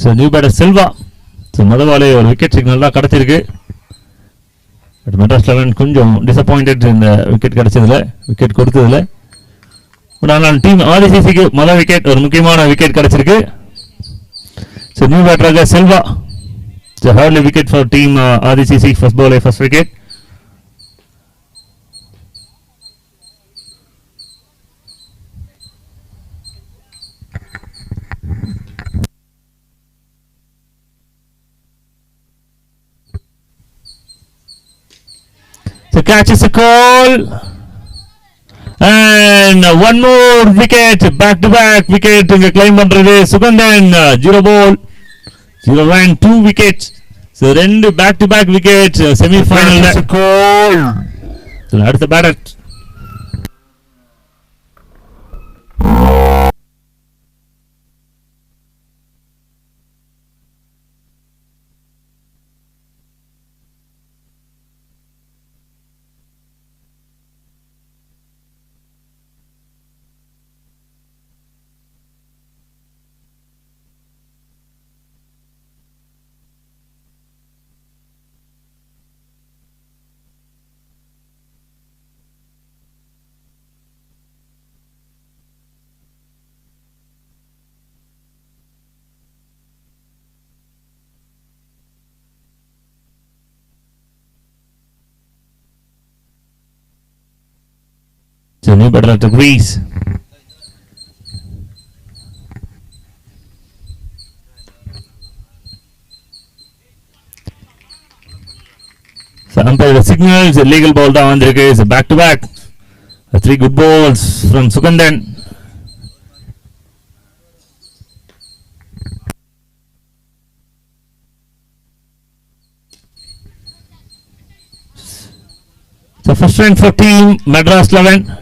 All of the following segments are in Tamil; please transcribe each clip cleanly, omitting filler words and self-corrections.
So new batter Selva. So முதவாலே ஒரு விக்கெட் சிக்னல் தான் கிடச்சிருக்கு. பட் மெட்ராஸ் 11 கொஞ்சம் டிசப்பாயிண்டட் இந்த விக்கெட் கிடைச்சதில்ல, விக்கெட் கொடுத்ததில்ல. பட் ஆனால் டீம் ஆதிசிசிக்கு முதல் விக்கெட், ஒரு முக்கியமான விக்கெட் கிடைச்சிருக்கு. ஸோ நியூ பேட்டராக Selva. So early wicket for team Adi CC. First பாலே first wicket. So catches a call and one more wicket, back to back wicket inga claim பண்றது Suganthan. 0 ball 0 run 2 wickets. So ரெண்டு back to back wickets semi final call. So அடுத்த batter So new batter at the crease. So umpire signals illegal ball down there is back to back. 3 good balls from Sukandan. So first run for team Madras 11.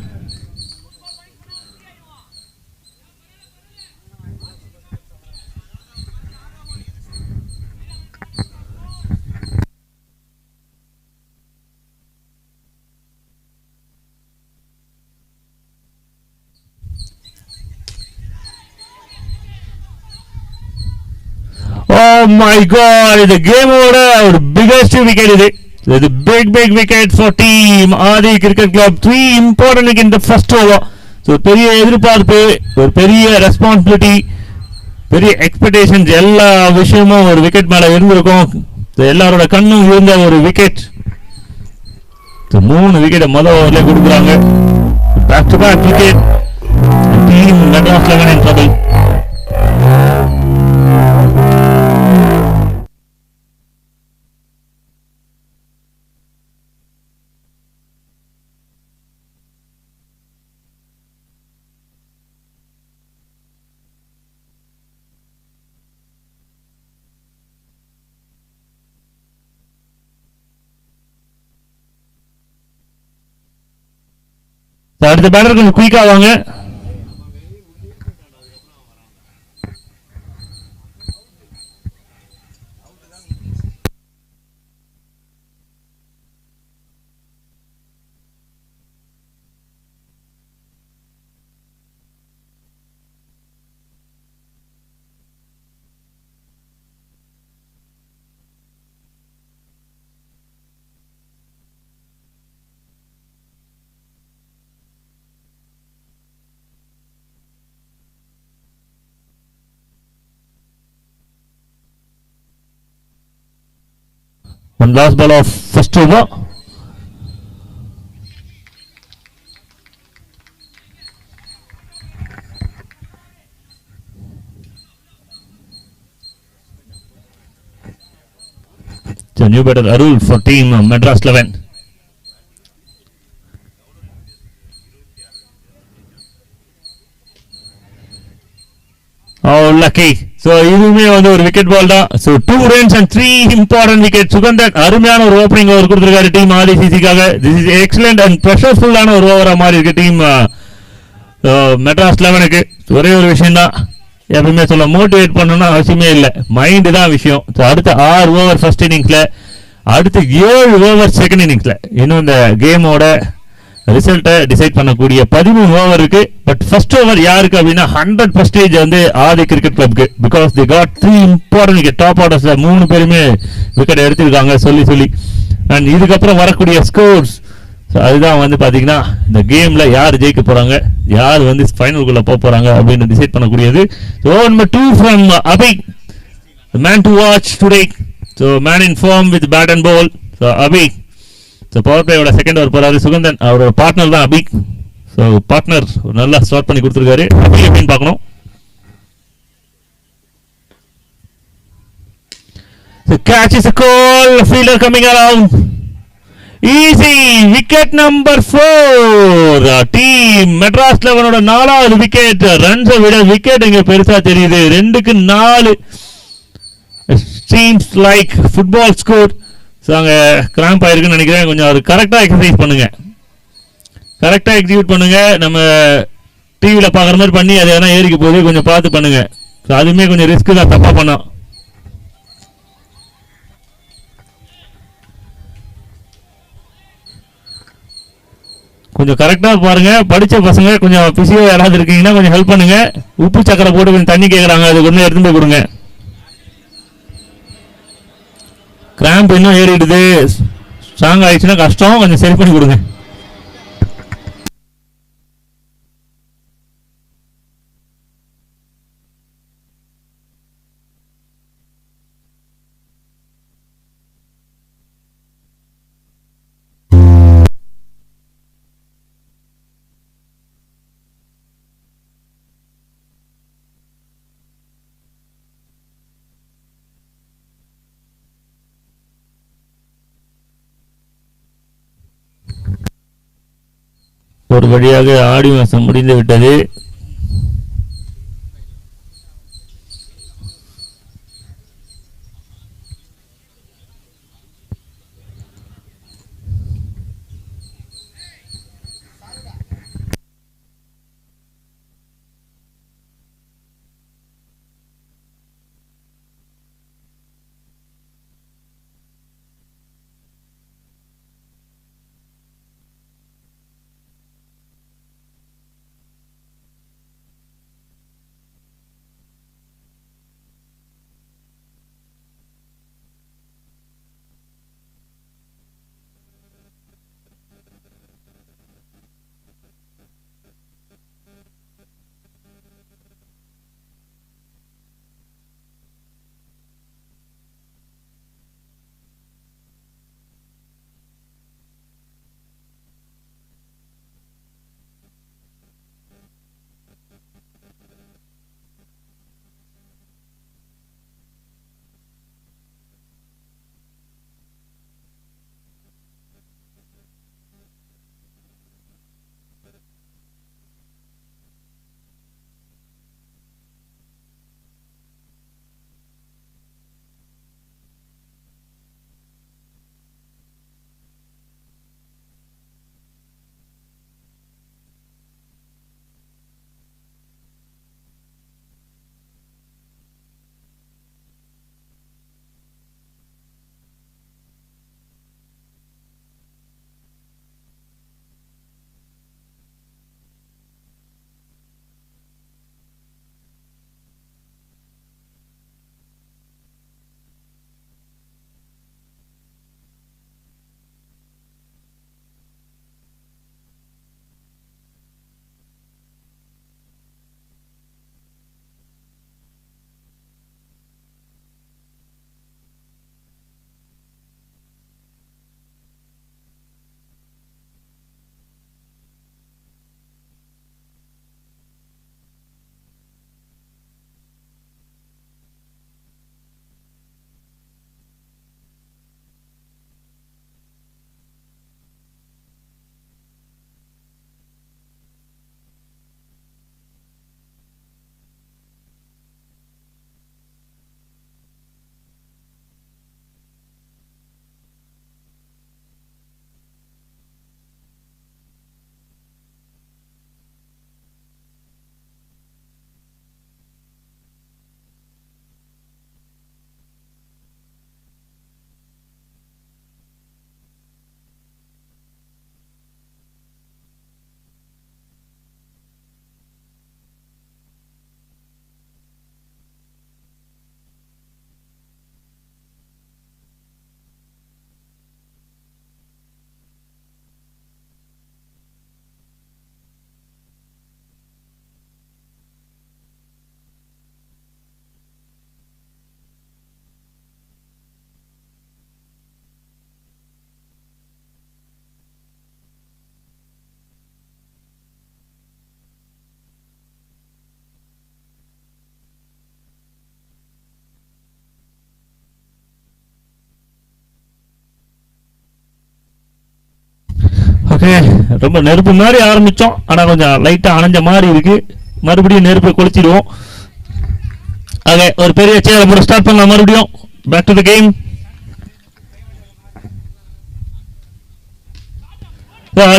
Oh my God! The game over. Our biggest wicket is it. The big wicket for team Adi Cricket Club. 3 important wickets in the first over. So பெரிய எதிர்பார்ப்பு, ஒரு பெரிய ரெஸ்பான்சிபிலிட்டி, பெரிய எக்ஸ்பெக்டேஷன்ஸ், எல்லா விஷயமும் ஒரு விக்கெட் மேல இருந்திருக்கும். எல்லாரோட கண்ணும் இருந்த ஒரு விக்கெட். 3 விக்கெட் முதல் ஓவர்ல கொடுக்குறாங்க. Back to back wicket. Team Madras 11 in trouble. அடுத்த பேட்டர் கொஞ்சம் குயிக்கா வாங்க. One last ball of first over. So new batter Arul for team Madras 11. Oh lucky. So இதுமே வந்து ஒரு விக்கெட் பால் தான். So 2 runs and 3 important wickets. Sugandhan அருமையான ஒரு ஓப்பனிங் ஓவர் கொடுத்திருக்காரு டீம் ஆதிசிசிக்காக. This is excellent and pressureful-ஆன ஒரு ஓவரா மாறி இருக்கு டீம் மெட்ராஸ் 11க்கு. ஒரே ஒரு விஷயம் தான், எப்பவுமே சொல்ல மோட்டிவேட் பண்ணணும்னா அவசியமே இல்லை, மைண்டு தான் விஷயம். ஸோ அடுத்த 6 ஓவர் ஃபர்ஸ்ட் இன்னிங்ஸ்ல, அடுத்த 7 ஓவர் செகண்ட் இன்னிங்ஸ்ல, இன்னும் இந்த கேமோட ரிசல்ட்டை டிசைட் பண்ணக்கூடிய 13 ஓவர் இருக்கு. பட் ஃபர்ஸ்ட் ஓவர் யாருக்கு அப்படின்னா 100% வந்து ஆதி கிரிக்கெட் கிளப்க்கு. Because they got 3 important wicket. Top ஆர்டர்ஸ்ல 3 பேருமே விக்கெட் எடுத்திருக்காங்க சொல்லி. அண்ட் இதுக்கப்புறம் வரக்கூடிய ஸ்கோர்ஸ் அதுதான் வந்து பாத்தீங்கன்னா இந்த கேம்ல யார் ஜெயிக்க போறாங்க, யார் வந்து ஃபைனலுக்குள்ள போக போறாங்க அப்படின்னு டிசைட் பண்ணக்கூடியது. Over number 2 from Abhi, the man to watch today. So man in form with bat and ball. So Abi, so power பிளேயோட செகண்ட் ஓவர் போறாரு சுகந்தன். அவரோட பார்ட்னர் தான் அபி. ஸோ பார்ட்னர் நல்லா ஸ்டார்ட் பண்ணி கொடுத்துருக்காரு. அபி எப்படின்னு பார்க்கணும். The catch is a call. Fielder coming around. Easy. Wicket number 4. Team Madras 11 4வது விக்கெட். ரன்ஸை விட விக்கெட் இங்க பெருசா தெரியுது. 2க்கு 4. Seems like football score. So அங்கே கிராம்ப் ஆயிருக்குன்னு நினைக்கிறேன். கொஞ்சம் அது கரெக்டாக எக்ஸசைஸ் பண்ணுங்க, கரெக்டாக எக்ஸிக்யூட் பண்ணுங்க. நம்ம டிவியில் பார்க்குற மாதிரி பண்ணி அது எதனா ஏறிக்க போது கொஞ்சம் பார்த்து பண்ணுங்க. ஸோ அதுவுமே கொஞ்சம் ரிஸ்க்கு தான், தப்பாக பண்ணோம். கொஞ்சம் கரெக்டாக பாருங்க. படித்த பசங்க கொஞ்சம் பிஸியோ யாராவது இருக்கீங்கன்னா கொஞ்சம் ஹெல்ப் பண்ணுங்க. உப்பு சக்கரை போட்டு கொஞ்சம் தண்ணி கேட்குறாங்க, அது கொஞ்சம் எடுத்து போய் கொடுங்க. கிராம்ப் இன்னும் ஏறிடுது, ஸ்ட்ராங் ஆயிடுச்சுன்னா கஷ்டம், கொஞ்சம் சரி பண்ணி கொடுங்க. ஒரு வழியாக ஆடி மாதம் முடிந்து விட்டது. ஓகே, ரொம்ப நெருப்பு மாதிரி ஆரம்பித்தோம், ஆனால் கொஞ்சம் லைட்டாக அணைஞ்ச மாதிரி இருக்கு. மறுபடியும் நெருப்பை கொளுத்திடுவோம். ஓகே, ஒரு பெரிய சேரை போட்டு ஸ்டார்ட் பண்ணலாம். மறுபடியும் பேக் டு த கேம்.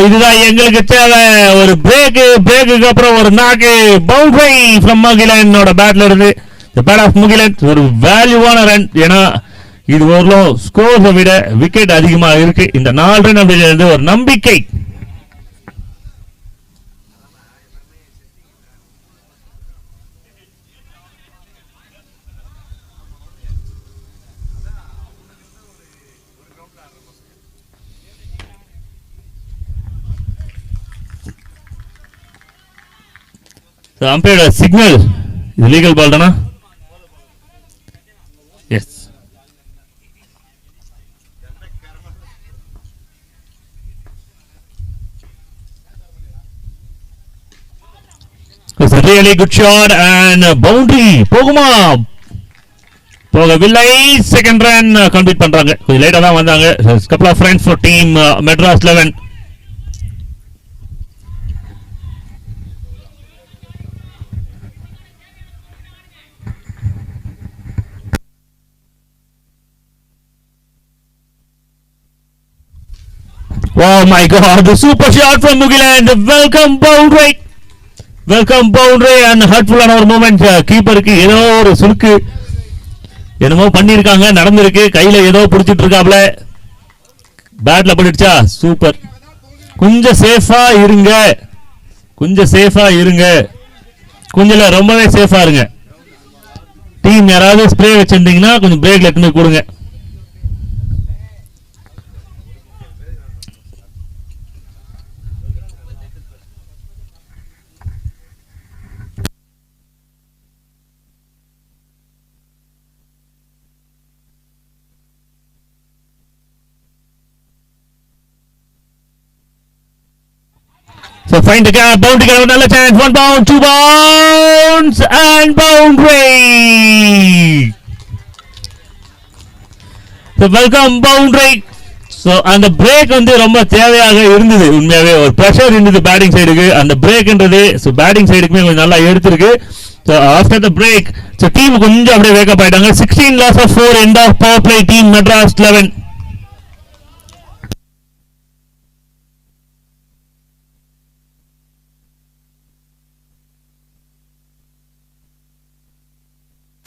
இதுதான் எங்களுக்கு தேவை. ஒரு பிரேக்குக்கு அப்புறம் ஒரு நாக்கு பவுண்டரி ஃப்ரம் முகிலனோட பேட்ல இருந்து. பேட் ஆஃப் முகிலன் ஒரு வேல்யூவான ரன். ஏன்னா இது ஒரு ஸ்கோர்ஸை விட விக்கெட் அதிகமாக இருக்கு. இந்த 4 ரன் அப்படிங்கிறது ஒரு நம்பிக்கை. அம்பையரோட சிக்னல் இது லீகல் பால் தானா? S. It's a really good shot and boundary. போகுமா? போகவில்லை. செகண்ட் ரன் கம்ப்ளீட் பண்றாங்க. கொஞ்சம் லேட்டா தான் வந்தாங்க. couple of runs for team Madras 11. Oh my God, the super shot from Mugilan. Welcome boundary. Welcome boundary and hurtful ஆன ஒரு மூமெண்ட். கீப்பருக்கு ஏதோ ஒரு சுருக்கு என்னமோ பண்ணிருக்காங்க, நடந்திருக்கு. கையில ஏதோ பிடிச்சிட்டு இருக்காப்ல, பேட்ல பட்டுச்சா? சூப்பர். கொஞ்சம் சேஃபா இருங்க, கொஞ்சம் சேஃபா இருங்க, கொஞ்சம் ரொம்பவே சேஃபா இருங்க. டீம் யாராவது ஸ்ப்ரே வச்சிருந்தீங்கன்னா கொஞ்சம் பிரேக்ல எடுத்து கொடுங்க. So find the gap, boundary get another chance, 1 bound, 2 bounds and boundary. So welcome boundary. So and the break வந்து ரொம்ப தேவையாக இருந்தது. உண்மையாவே ஒரு பிரஷர் இருந்தது பேட்டிங் சைடுக்கு. அந்த பிரேக்ன்றது so பேட்டிங் சைடுக்குமே கொஞ்சம் நல்லா எடுத்துருக்கு. So after the break so team கொஞ்சம் அப்படியே வேக் அப் ஆயிட்டாங்க. 16 loss of 4 end of power play team Madras 11.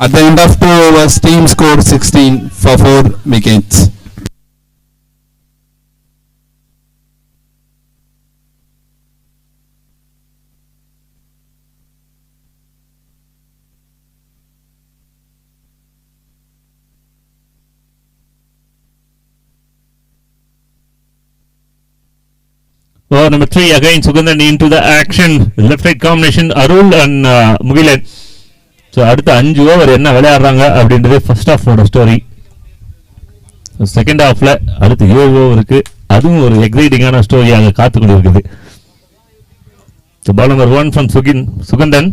At the end of 2 overs, team scored 16 for 4 wickets. Over number 3 again Sugandan into the action. Left right combination Arul and Mugilan. So அடுத்த 5 ஓவர் என்ன விளையாடுறாங்க அப்படின்றது ஃபர்ஸ்ட் ஹாஃபோட ஸ்டோரி. செகண்ட் ஹாஃப்ல அடுத்து 7 ஓவருக்கு அதுவும் ஒரு எக்ஸைட்டிங்கான ஸ்டோரி அங்கே காத்து கொண்டு இருக்குது. Ball number 1 from Suganthan.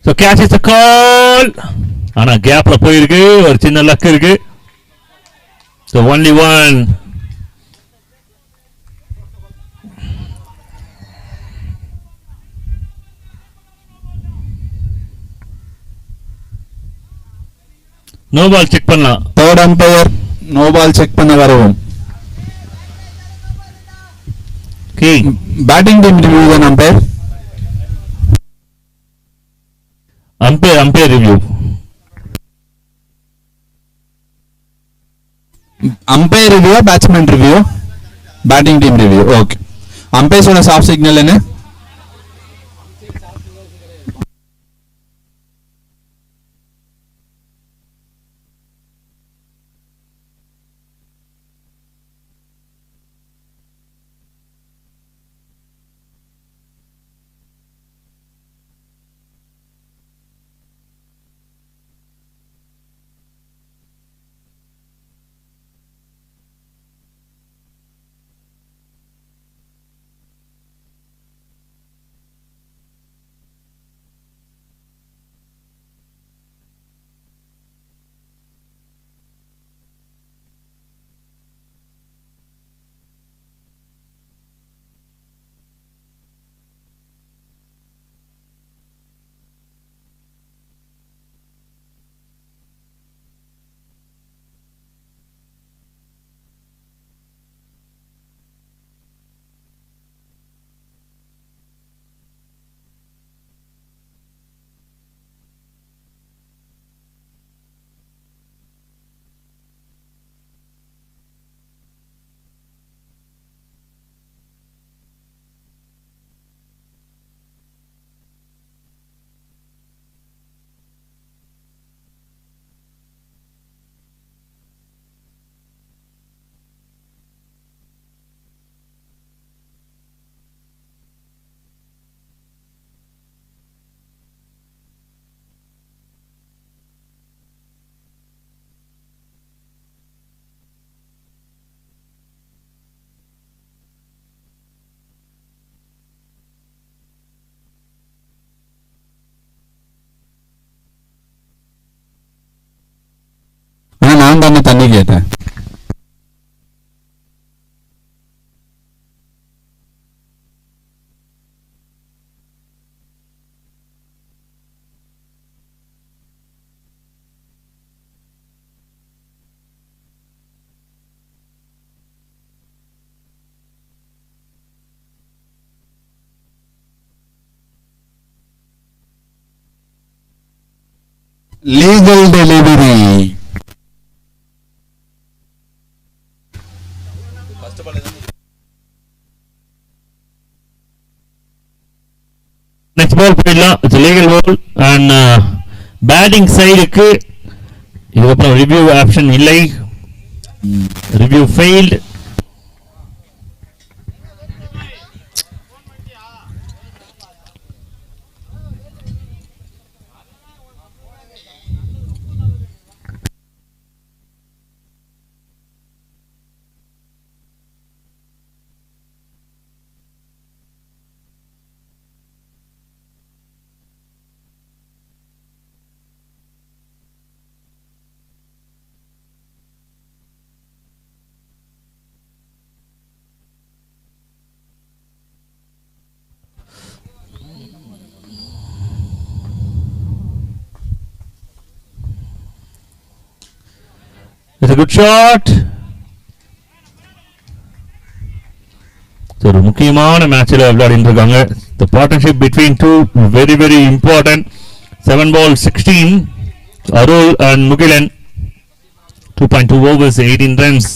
So catch is a call. ஆனா கேப்ல போயிருக்கு, ஒரு சின்ன லக் இருக்கு. So only one. No ball check பண்ணலாம். Third umpire no ball check பண்ண வரவும். பேட்டிங் டீம் ரிவ்யூ தான் umpire. Umpire review. Umpire review, batsman review, batting team review. Okay. Umpire on a soft signal என்ன? நான் தண்ணி கேட்டேன். Legal delivery. நெக்ஸ்ட் பால் போயிடலாம். It's legal ball and batting சைடுக்கு இதுக்கப்புறம் ரிவ்யூ ஆப்ஷன் இல்லை. Review failed. It's a good shot. ஒரு முக்கியமான மேட்ச்ல விளையாடிட்டு இருக்காங்க. The partnership between two very very important. 7 ball 16. Arul and Mugilan. 2.2 overs 18 runs.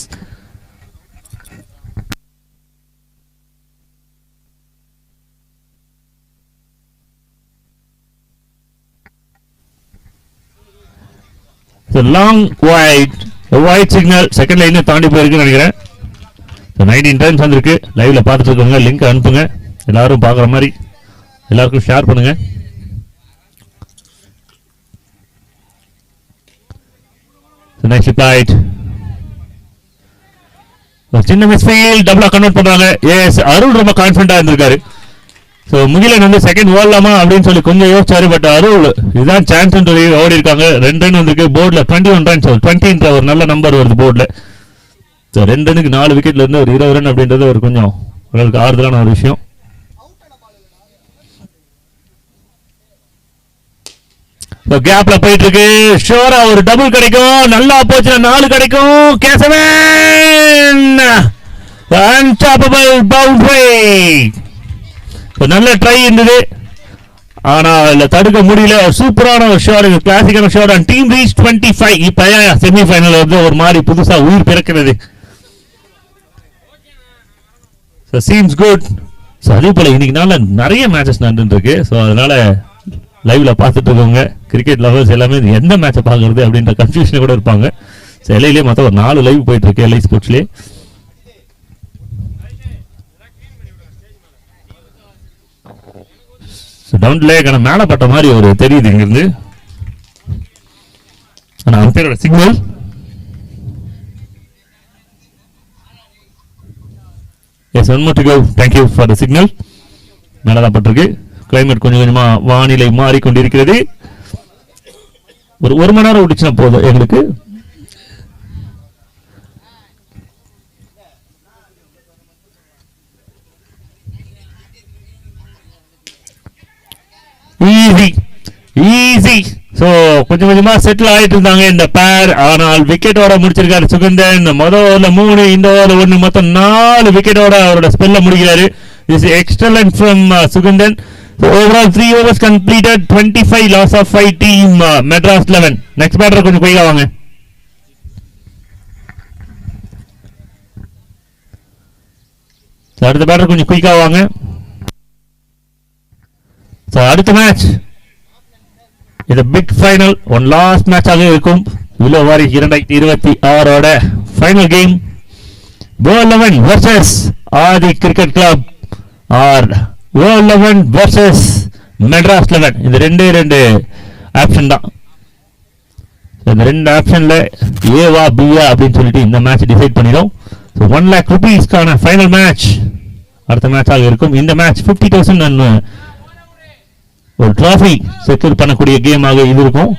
It's a long wide. White signal second line தாண்டி போயிருக்குன்னு நினைக்கிறேன். 19 டைம்ஸ் வந்திருக்கு. லைவ்ல பார்த்துட்டு இருக்கவங்க லிங்க் அனுப்புங்க. எல்லாரும் பார்க்குற மாதிரி எல்லாருக்கும் ஷேர் பண்ணுங்க. நெக்ஸ்ட் ரைட் சின்ன மிஸ்ஃபீல்ட் டபுளா கன்வெர்ட் பண்றாங்க. எஸ் அருள் ரொம்ப கான்ஃபிடண்டா இருந்திருக்காரு. ஸோ முகிலன் வந்து செகண்ட் ஓடலாமா அப்படின்னு சொல்லி கொஞ்சம் யோசிச்சாரு. பட் அருள் இதுதான் சான்ஸ் சொல்லி ஓடி இருக்காங்க. 2 ரன் வந்திருக்கு போர்டில். 21 ரன்ஸ் 20 ஒரு நல்ல நம்பர் வருது போர்டில். ஸோ 2 ரனுக்கு 4 விக்கெட்ல இருந்து ஒரு 20 ரன் அப்படின்றது ஒரு கொஞ்சம் உங்களுக்கு ஆறுதலான ஒரு விஷயம். கேப்ல போயிட்டு இருக்கு. ஷோரா ஒரு டபுள் கிடைக்கும். நல்லா போச்சுன்னா 4 கிடைக்கும். Kesavan unstoppable boundary. நல்ல ட்ரை இருந்தது, ஆனா இல்ல தடுக்க முடியல. சூப்பரான ஒரு ஷாட், கிளாசிக்கான ஷாட். And team reach 25. இப்ப செமிஃபைனல் வந்து ஒரு மாதிரி புதுசா உயிர் பிறக்கிறது. Seems good. அதே போல இன்னைக்கு நாள் நிறைய மேட்சஸ் நடந்துட்டு இருக்கு. ஸோ அதனால லைவ்ல பார்த்துட்டு இருக்கவங்க கிரிக்கெட் லவர்ஸ் எல்லாமே எந்த மேட்சை பார்க்கறது அப்படின்ற கன்ஃபியூஷன் கூட இருப்பாங்க. எல்ஐலேயே மொத்தம் ஒரு 4 லைவ் போயிட்டு இருக்கு எல்ஐ ஸ்போர்ட்ஸ்லேயே. டவுன் லேக்கான மேல பட்ட மாதிரி ஒரு தெரியுது இங்கிருந்து. அம்பையரோட signal. Yes one more to go. Thank you for the signal. மேலதான் பட்டிருக்கு. கிளைமேட் கொஞ்சம் கொஞ்சமா வானிலை மாறிக்கொண்டிருக்கிறது. ஒரு 1 மணி நேரம் விட்டுச்சுன்னா போதும் எங்களுக்கு. ஈஸி. சோ கொஞ்சம் கொஞ்சமா செட்டில் ஆயிட்டு இருந்தாங்க இந்த பேர். ஆனால் விக்கெட்டோட முடிச்சிருக்காரு சுகந்தன். முதல் ஓவர்ல 3, இந்த ஓவர்ல 1, மொத்தம் 4 விக்கெட்டோட அவரோட ஸ்பெல்ல முடிக்கிறாரு. This is excellent from Sugandhan. So overall 3 overs completed, 25 loss of 5 team Madras 11. Next batter கொஞ்சம் குயிக்கா வாங்க. அடுத்த பேட்டர் கொஞ்சம் குயிக்கா வாங்க. அடுத்த மேட்ச் இது பிக் ஃபைனல். ஒன் லாஸ்ட் மேட்சாக இருக்கும். விலோவாரி 2026 final game. World 11 versus Adi cricket club or world 11 versus Madras 11. இந்த 2 ஆப்ஷன் தான். இந்த 2 ஆப்ஷன்ல ஏவா பியா அப்படின்னு சொல்லிட்டு இந்த மேட்ச் டிசைட் பண்ணிடும். 1 lakh rupeesக்கான ஃபைனல் மேட்ச் அடுத்த மேட்சாக இருக்கும். இந்த மேட்ச் 50,000 ஒரு டிராஃபி செக்யூர் பண்ணக்கூடிய கேமாக இது இருக்கும்.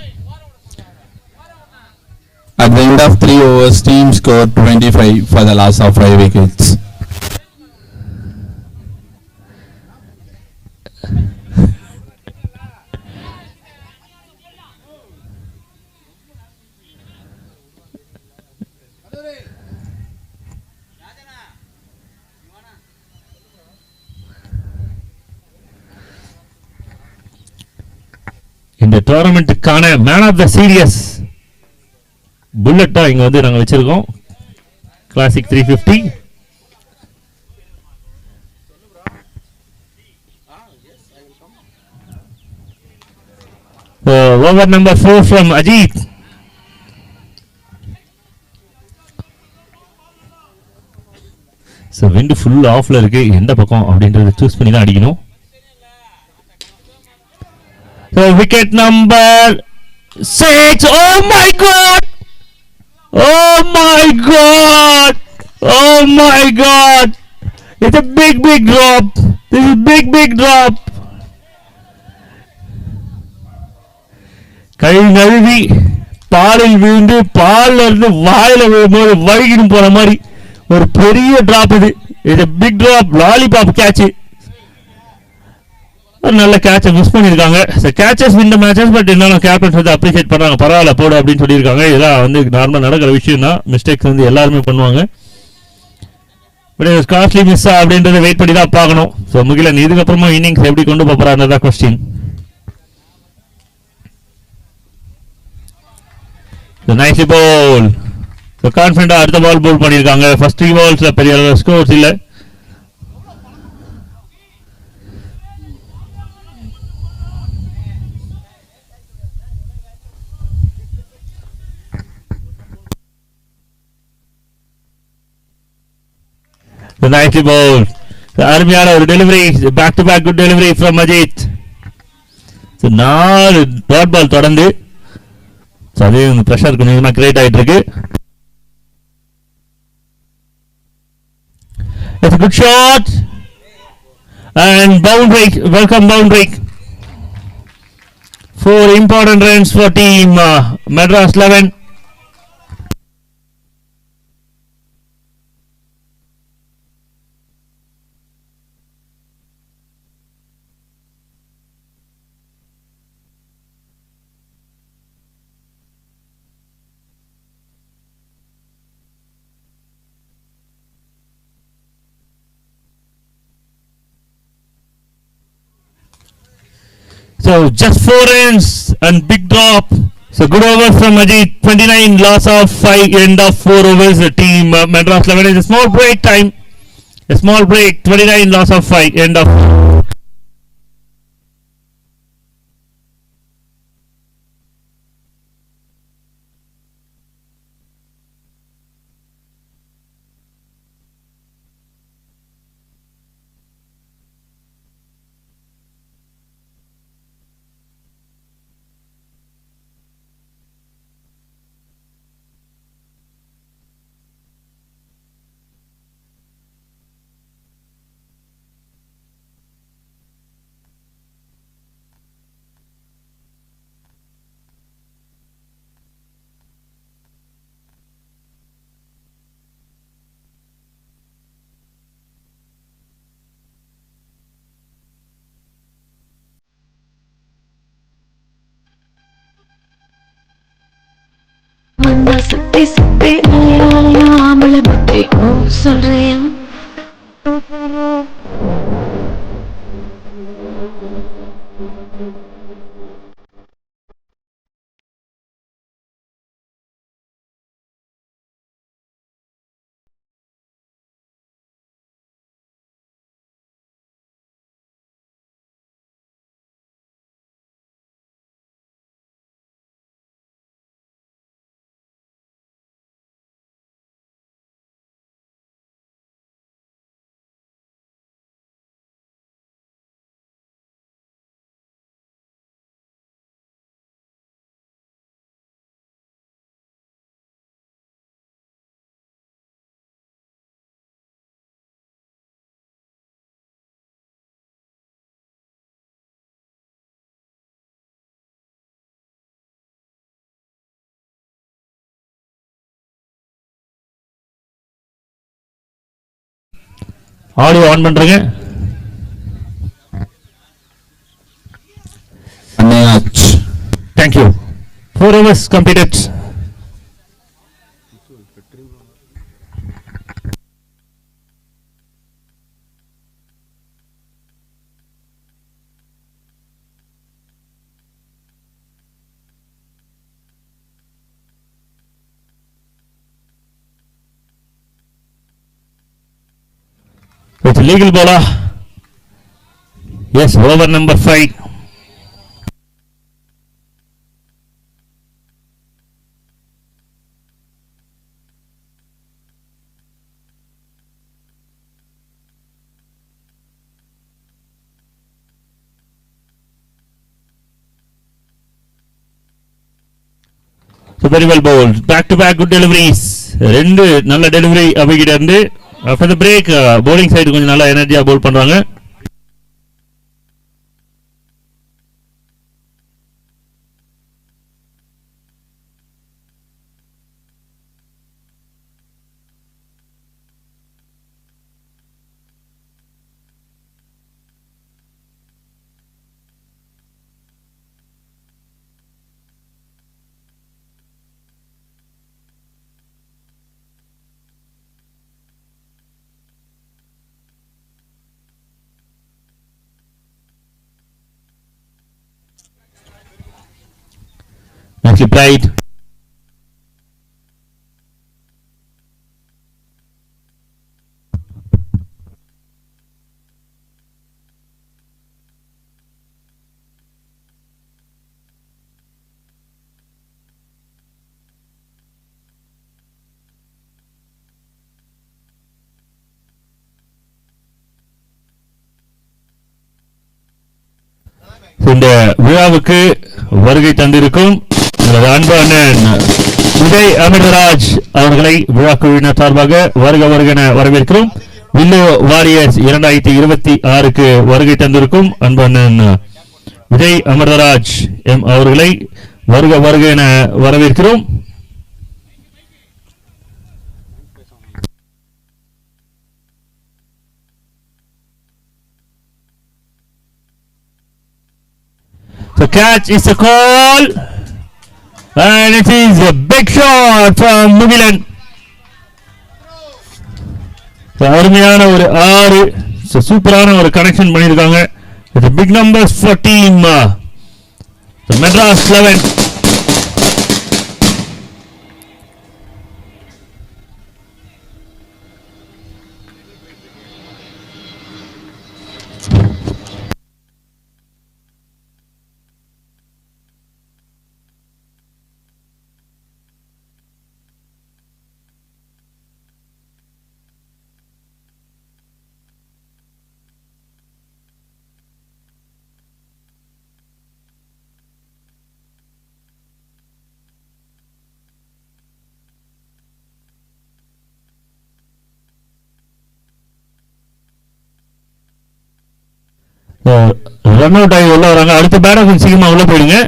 At the end of 3 overs, team scored 25 for the loss of 5 wickets. இந்த டோர்னமெண்ட்டுக்கான மேன் ஆஃப் த சீரியஸ் புல்லட்டா இங்க வந்து நாங்க வச்சிருக்கோம். Classic 350. Over number 4 from Ajith. So wind full ஆஃப்ல இருக்கு, எந்த பக்கம் அப்படின்றத சூஸ் பண்ணி தான் அடிக்கணும். So wicket number 6. Oh my God! Oh my God! Oh my God! It's a big drop. This is big drop. கை நழுவி பாலில் விழுந்து பால்ல இருந்து வாயில விழும்போது வழுகின்னு போற மாதிரி ஒரு பெரிய டிராப் இது. இது பிக் டிராப், லாலிபாப் கேட்ச். நல்ல கேட்சை மிஸ் பண்ணியிருக்காங்க. Catches win the matches, but இருந்தாலும் கேப்டன்ஸ் வந்து அப்ரிஷியேட் பண்ணுறாங்க. பரவாயில்ல போடு அப்படின்னு சொல்லியிருக்காங்க. இதெல்லாம் வந்து நார்மல் நடக்கிற விஷயம் தான். மிஸ்டேக்ஸ் வந்து எல்லாருமே பண்ணுவாங்க. பட் காஸ்ட்லி மிஸ் அப்படின்றத வெயிட் பண்ணி தான் பார்க்கணும். ஸோ முகிலன் இதுக்கப்புறமா இன்னிங்ஸ் எப்படி கொண்டு போகிறாருன்றதா கொஸ்டின். Nice ball. ஸோ கான்ஃபிடண்டாக அடுத்த பால் போல் பண்ணியிருக்காங்க. ஃபர்ஸ்ட் 3 பால்ஸில் பெரிய அளவு ஸ்கோர்ஸ் இல்லை. Nicely bowled. அருமையான ஒரு delivery, back to back good delivery from Ajith. 4 dot ball தொடர்ந்து. அதே ப்ரெஷர் கொஞ்சம் கிரியேட் ஆகிட்டு இருக்கு. It's a good shot and boundary, welcome boundary. 4 important runs for team Madras 11. So just 4 runs and big drop. So good over from Ajit. 29 loss of 5 end of 4 overs. The team Madras 11 is a small break time. A small break. 29 loss of 5 end of சுத்தி சுத்தி ஆம்பளை பத்தி சொல்றேன். ஆடியோ ஆன் பண்றீங்க. Thank you. 4 hours completed. It's legal bowler. Yes, over number 5. So very well bowled. Back to back good deliveries. ரெண்டு நல்ல டெலிவரி அவைகிட்ட இருந்து. After the break, bowling side கொஞ்சம் நல்லா எனர்ஜியா bowl பண்றாங்க. Nicely played. இந்த விழாவுக்கு வருகை தந்திருக்கும் அன்பான விஜய் அமிர்தராஜ் அவர்களை விழா குழுவினர் சார்பாக வருக வரவேற்கிறோம். வில்லோ வாரியர்ஸ் 2026க்கு வருகை தந்திருக்கும் அன்பான விஜய் அமிர்தராஜ் எம் அவர்களை வருக என வரவேற்கிறோம். The catch is a call and it is a big shot from Mugilan. அருமையான ஒரு 6 சூப்பரான ஒரு கனெக்ஷன் பண்ணிருக்காங்க. It's a big numbers for team the Madras 11. Run out ஆகி உள்ள வராங்க. அடுத்த பேட்டர் கொஞ்சம் சீக்கிரமா உள்ள போயிடுங்க.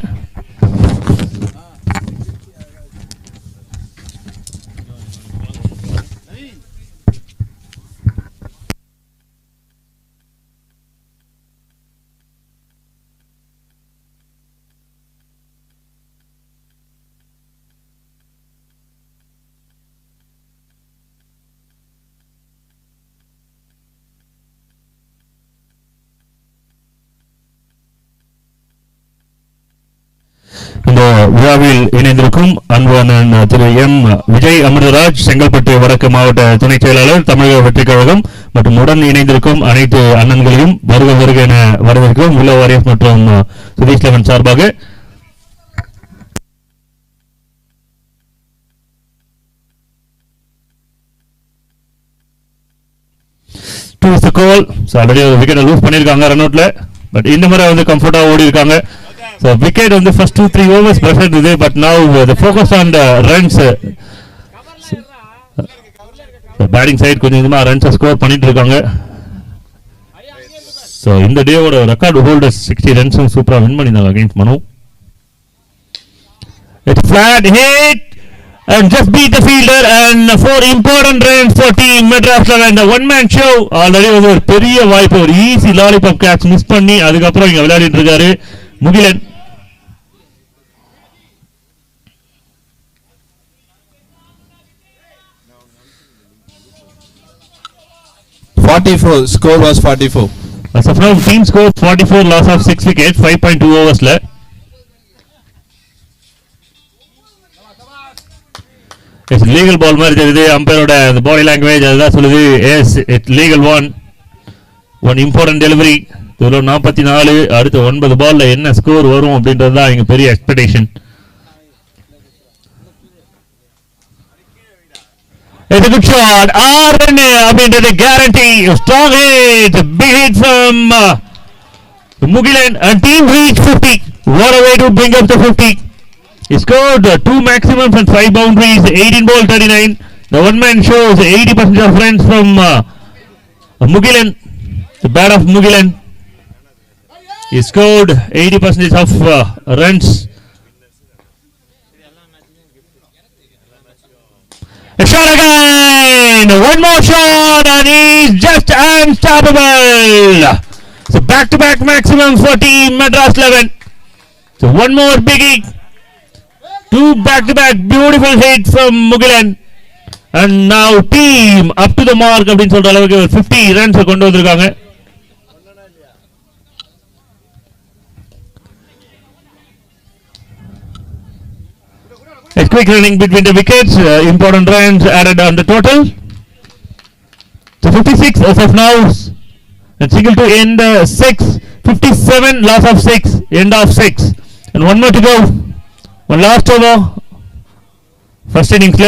இந்த விழாவில் இணைந்திருக்கும் அன்பான திரு எம் விஜய் அமிர்தராஜ், செங்கல்பட்டு வடக்கு மாவட்ட துணை செயலாளர், தமிழக வெற்றி கழகம் மற்றும் உடன் இணைந்திருக்கும் அனைத்து அண்ணன்களையும் வருக என வரவேற்கிறோம். வில்லோ வாரியர்ஸ் மற்றும் சுதீஷ் லெவன் சார்பாக. ஆல்ரெடி ஒரு விக்கெட் லூஸ் பண்ணிருக்காங்க ரன் அவுட்ல. பட் இந்த முறை வந்து கம்ஃபர்ட்டா ஓடி இருக்காங்க. So wicket on the first 2-3 overs pressure today, but now the focus on the runs. So batting side கொஞ்சம் கொஞ்சமா runs score பண்ணிட்டு இருக்காங்க. So இந்த டேவோட ரெக்கார்ட் ஹோல்டர்ஸ் 60 runs சூப்பரா வின் பண்ணிருந்தாங்க அகைன்ஸ்ட் மனு. It's flat hit and just beat the fielder and 4 important runs for team Madras 11. The one man show already was ஒரு பெரிய வாய்ப்பு, ஒரு ஈஸி லாலிபாப் கேட்ச் மிஸ் பண்ணி அதுக்கப்புறம் இங்க விளையாடிட்டு இருக்காரு Mugilan. Score was 44. As of now, team score 44, loss of 6 wickets, 5.2 overs left. It's legal ball மாதிரி தெரியுது, அம்பையரோட அந்த பாடி லாங்குவேஜ் அதுதான் சொல்லுது. S it legal one important delivery. இதில் 44, அடுத்த 9 பால்ல என்ன ஸ்கோர் வரும் அப்படின்றது தான் இங்க பெரிய expectation. It's a good shot. Run அப்படின்றது guarantee. Strong hit. Big hit from Mugilan and team reached 50. What a way to bring up the 50. He scored 2 maximums and 5 boundaries. 18 ball 39. The one man shows 80% of runs from Mugilan. The bat of Mugilan. He scored 80% of runs. A shot again! One more shot and he's just unstoppable! So back-to-back maximums for team Madras 11. So one more biggie. 2 back-to-back beautiful hits from Mugilan. And now team up to the mark அப்படின்னு சொல்ற அளவுக்கு 50 runs கொண்டு வந்திருக்காங்க. A quick running between the wickets, important runs added on the total. So 56 as of now, and single to end 6, 57, loss of 6, end of 6, and one more to go. One last over, first innings.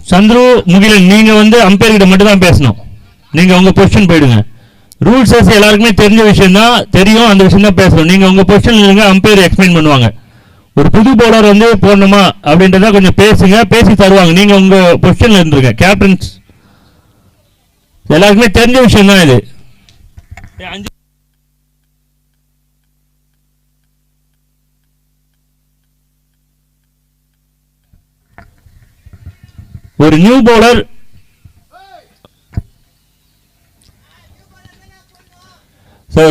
Chandru Mugilan, நீங்க வந்து அம்பையர் கிட்ட மட்டும் தான் பேசணும். நீங்க உங்க பொசிஷன் போயிடுங்க. ரூல்ஸ் எல்லாருக்குமே தெரிஞ்ச விஷயம் தான், தெரியும், அந்த விஷயம் தான் பேசணும். நீங்க உங்க பொசிஷன் இருங்க, அம்பையர் எக்ஸ்பிளைன் பண்ணுவாங்க. ஒரு புது பவுலர் வந்து போடணுமா அப்படின்றத கொஞ்சம் பேசுங்க, பேசி தருவாங்க. நீங்க உங்க பொசிஷன்ல இருந்துருங்க. கேப்டன்ஸ் எல்லாருக்குமே தெரிஞ்ச விஷயம் தான் இது. ஒரு நியூ பவுலர்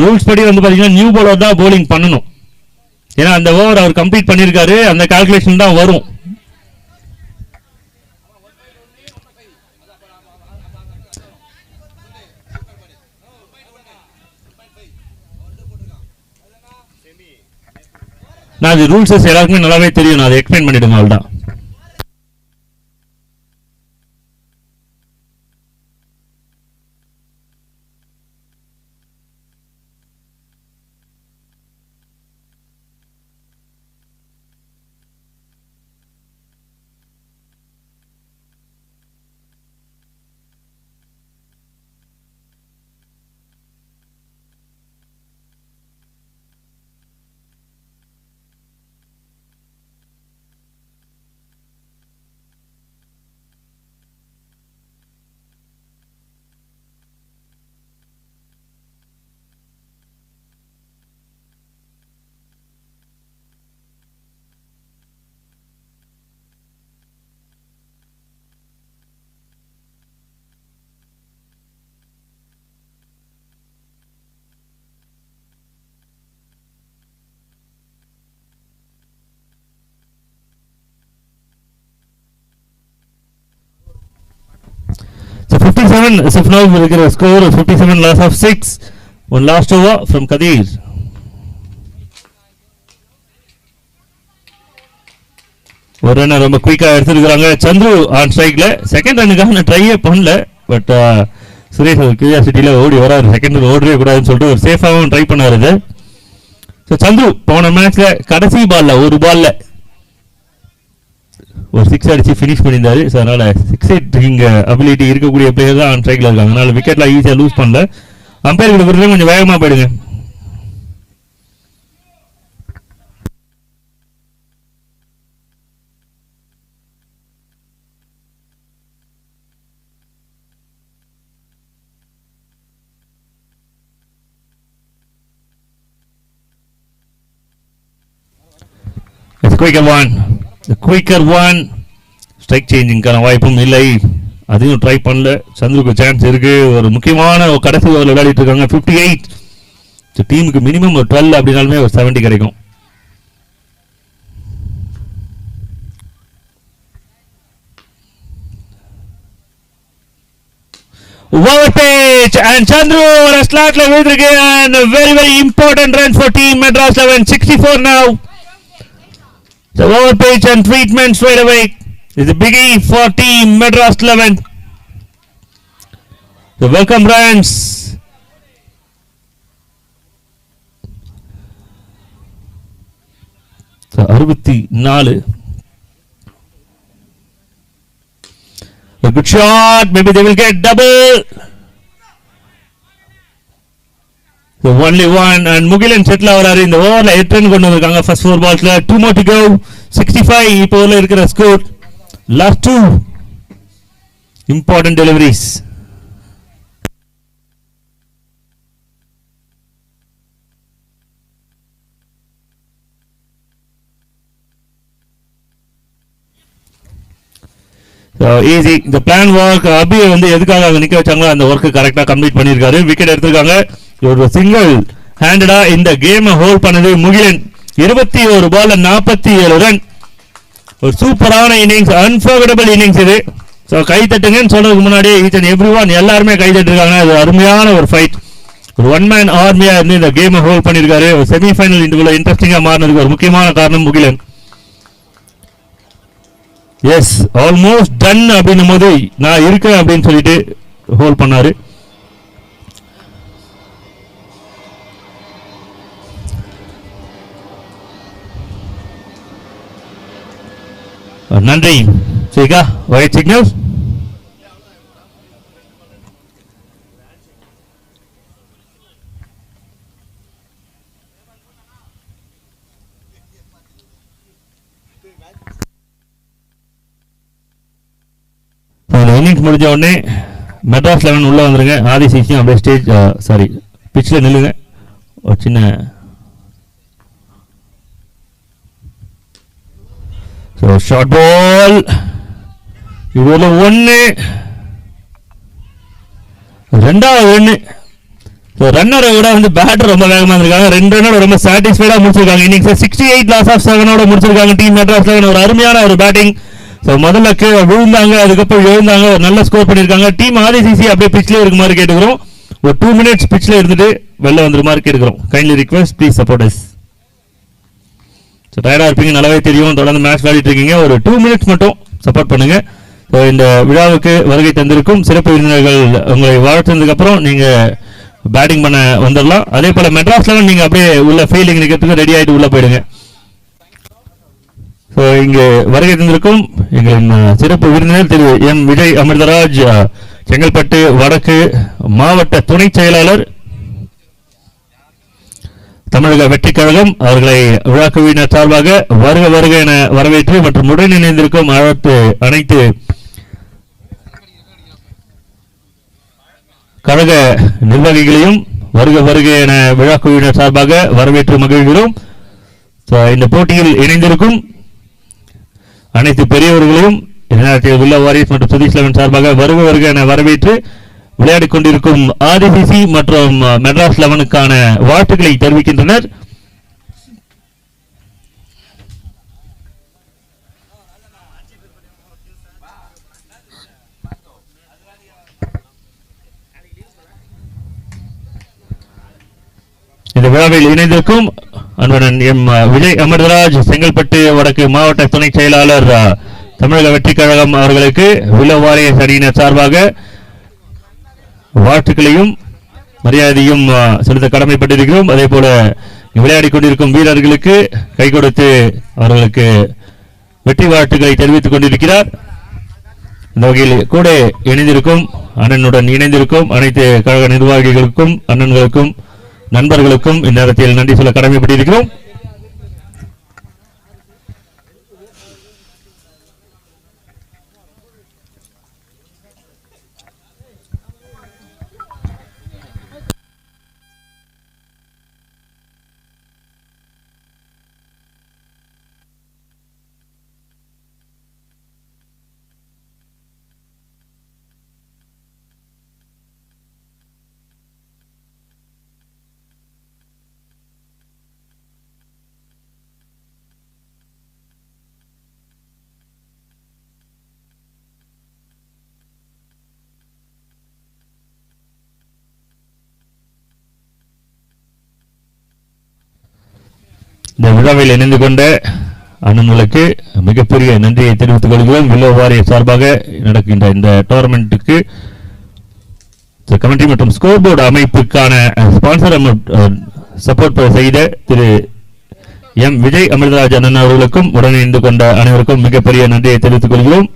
ரூல்ஸ் படி வந்து பாத்தீங்கன்னா நியூ பவுலர் தான் bowling பண்ணணும். ஏன்னா அந்த ஓவர் அவர் கம்ப்ளீட் பண்ணிருக்காரு, அந்த கால்குலேஷன் தான் வரும். நான் அது ரூல்ஸ் எல்லாருக்குமே நல்லாவே தெரியும், நான் அதை எக்ஸ்பிளைன் பண்ணிடுங்க அவ்வளவுதான். So 57 as of now will get a score of 57, loss of 6. One last over from Kadir. ஒரு ரன் ரொம்ப குயிக்காக எடுத்துருக்காங்க. சந்துரு ஆன் ஸ்ட்ரைக்ல செகண்ட் ரன்னுக்காக நான் ட்ரையே பண்ணல. பட் சுரேஷ் கியூரியாசிட்டியில் ஓடி வராரு, செகண்ட் ரன் ஓடவே கூடாதுன்னு சொல்லிட்டு ஒரு சேஃபாகவும் ட்ரை பண்ணாரு இது. ஸோ சந்துரு போன மேட்ச்ல கடைசி பால்ல ஒரு பால்ல ஒரு 6 அடிச்சு ஃபினிஷ் பண்ணியிருந்தாரு. ஸோ அதனால 6 ஹிட்டிங் அபிலிட்டி இருக்கக்கூடிய பிளேயர் தான் ஆன் ஸ்ட்ரைக்ல இருக்காங்க. அதனால விக்கெட்லாம் ஈஸியாக லூஸ் பண்ணல. அம்பையர் கொடுக்குறது கொஞ்சம் வேகமாக போயிடுங்க. குயிக்கர் ஒன் ஸ்ட்ரைக் சேஞ்சிங்கான வாய்ப்பும் இல்லை, அதையும் ட்ரை பண்ணல. சந்துருக்கு சான்ஸ் இருக்கு. ஒரு முக்கியமான ஒரு கடைசி ஓவரில் விளையாடிட்டு இருக்காங்க. 58 டீமுக்கு மினிமம் ஒரு 12 அப்படின்னாலுமே ஒரு 70 கிடைக்கும். Over pitch and Chandru on a slat leg with again a very important run for team Madras 11. 64 now. The over pitch and treatment straight away is a biggie for team Madras 11. The welcome runs. So 64. A good shot. Maybe they will get double. So only one and Mugilan settle ஆவறாரு. இந்த ஓவர்ல 8 ரன் கொண்டு வந்திருக்காங்க ஃபர்ஸ்ட் 4 பால்ஸ்ல. 2 more to go. 65 இப்போ ஓவர்ல இருக்கிற score. Last 2 important deliveries. So easy. The plan work. அபியை வந்து எதுக்காக அங்க நிக்க வச்சாங்களோ அந்த ஒர்க் கரெக்டா கம்ப்ளீட் பண்ணிருக்காரு. விக்கெட் எடுத்திருக்காங்க. ஒரு சிங்கிள் ஹேண்டடா இந்த கேமை ஹோல்ட் பண்ணது முகிலன். 21 பால்ல 47 ரன். ஒரு சூப்பரான இன்னிங்ஸ், அன்ஃபர்கட்டபிள் இன்னிங்ஸ் இது. ஸோ கை தட்டுங்கன்னு சொல்றதுக்கு முன்னாடி ஈச் அண்ட் எவ்ரி ஒன் எல்லாருமே கை தட்டிருக்காங்க. அது அருமையான ஒரு ஃபைட். ஒரு ஒன் மேன் ஆர்மியா இருந்து இந்த கேமை ஹோல்ட் பண்ணிருக்காரு. ஒரு செமிஃபைனல் இன்டர்வியூல இன்ட்ரெஸ்டிங்கா மாறினதுக்கு ஒரு முக்கியமான காரணம் முகிலன். எஸ், ஆல்மோஸ்ட் டன் அப்படின்னும் போது நான் இருக்கேன் அப்படின்னு சொல்லிட்டு ஹோல்ட் பண்ணாரு. நன்றி சரிக்கா. White signal. இன்னிங்ஸ் முடிஞ்ச உடனே மெட்ராஸ் 11 உள்ள வந்துருங்க. ஆதி சிசியும் அப்படியே ஸ்டேஜ் சாரி பிச்சில் நில்லுங்க. ஒரு சின்ன ஷார்ட் பால். இதுல 1 ரெண்டாவது 1. ரன்னரை விட வந்து பேட்டர் ரொம்ப வேகமா இருக்காங்க. 2 ரன்னோட ரொம்ப சாட்டிஸ்ஃபைடா முடிச்சிருக்காங்க. இன்னைக்கு 68 லாஸ் ஆஃப் 7 முடிச்சிருக்காங்க டீம் மெட்ராஸ் 11. ஒரு அருமையான ஒரு பேட்டிங். ஸோ முதல்ல விழுந்தாங்க, அதுக்கப்புறம் எழுந்தாங்க, ஒரு நல்ல ஸ்கோர் பண்ணியிருக்காங்க. டீம் ஆதிசிசி அப்படியே பிச்சில் இருக்க மாதிரி கேட்டுக்கிறோம். ஒரு 2 minutes பிச்சில் இருந்துட்டு வெளில வந்துரு மாதிரி கேட்டுக்கிறோம். Kindly request please support us. So டயர்டாக இருப்பீங்க, நல்லாவே தெரியும். தொடர்ந்து மேட்ச் விளையாடிட்டு இருக்கீங்க. ஒரு 2 minutes மட்டும் சப்போர்ட் பண்ணுங்க. ஸோ இந்த விழாவுக்கு வருகை தந்திருக்கும் சிறப்பு விருந்தினர்கள் உங்களை வாழ்த்துனதுக்கு அப்புறம் நீங்க பேட்டிங் பண்ண வந்துடலாம். அதே போல மெட்ராஸ் 11 நீங்க அப்படியே உள்ள ஃபீல்டிங் நிற்கிறதுக்கு ரெடி ஆகிட்டு உள்ள போயிடுங்க. ஸோ இங்கு வருகை தந்திருக்கும் எங்களின் சிறப்பு விருந்தினர் திரு எம் விஜய் அமிர்தராஜ், செங்கல்பட்டு வடக்கு மாவட்ட துணை செயலாளர், தமிழக வெற்றிக் கழகம், அவர்களை விழா குழுவினர் சார்பாக வருக வருக என வரவேற்று மற்றும் உடன் இணைந்திருக்கும் அனைத்து கழக நிர்வாகிகளையும் வருக வருக என விழா குழுவினர் சார்பாக வரவேற்று மகிழ்கிறோம். இந்த போட்டியில் இணைந்திருக்கும் அனைத்து பெரியவர்களையும் வில்லா வாரியர்ஸ் மற்றும் சுதீஷ் 11 சார்பாக வருக வருக என வரவேற்று விளையாடிக் கொண்டிருக்கும் ஆதிசிசி மற்றும் மெட்ராஸ் 11க்கான வாழ்த்துக்களை தெரிவிக்கின்றனர். இந்த விழாவில் இணைந்திருக்கும் அன்புடன் எம் விஜய் அமிர்தராஜ் செங்கல்பட்டு வடக்கு மாவட்ட துணை செயலாளர் தமிழக வெற்றி கழகம் அவர்களுக்கு வில்லோ வாரியர்ஸ் அணியினர் சார்பாக வாழ்த்துக்களையும் மரியாதையும் செலுத்த கடமைப்பட்டிருக்கிறோம். அதே போல விளையாடி கொண்டிருக்கும் வீரர்களுக்கு கை கொடுத்து அவர்களுக்கு வெற்றி வாழ்த்துக்களை தெரிவித்துக் கொண்டிருக்கிறார். இந்த வகையில் கூட இணைந்திருக்கும் அண்ணனுடன் இணைந்திருக்கும் அனைத்து கழக நிர்வாகிகளுக்கும் அண்ணன்களுக்கும் நண்பர்களுக்கும் இந்நேரத்தில் நன்றி சொல்ல கடமைப்பட்டிருக்கிறோம். இந்த விழாவில் இணைந்து கொண்ட அண்ணன்களுக்கு மிகப்பெரிய நன்றியை தெரிவித்துக் கொள்கிறோம். வில்லோ வாரியர் சார்பாக நடக்கின்ற இந்த டோர்னமெண்ட்டுக்கு கமிட்டி மற்றும் ஸ்கோர் போர்டு அமைப்புக்கான ஸ்பான்சர் சப்போர்ட் செய்த திரு எம் விஜய் அமிர்தராஜ் அண்ணன் அவர்களுக்கும் உடனே இணைந்து கொண்ட அனைவருக்கும் மிகப்பெரிய நன்றியை தெரிவித்துக் கொள்கிறோம்.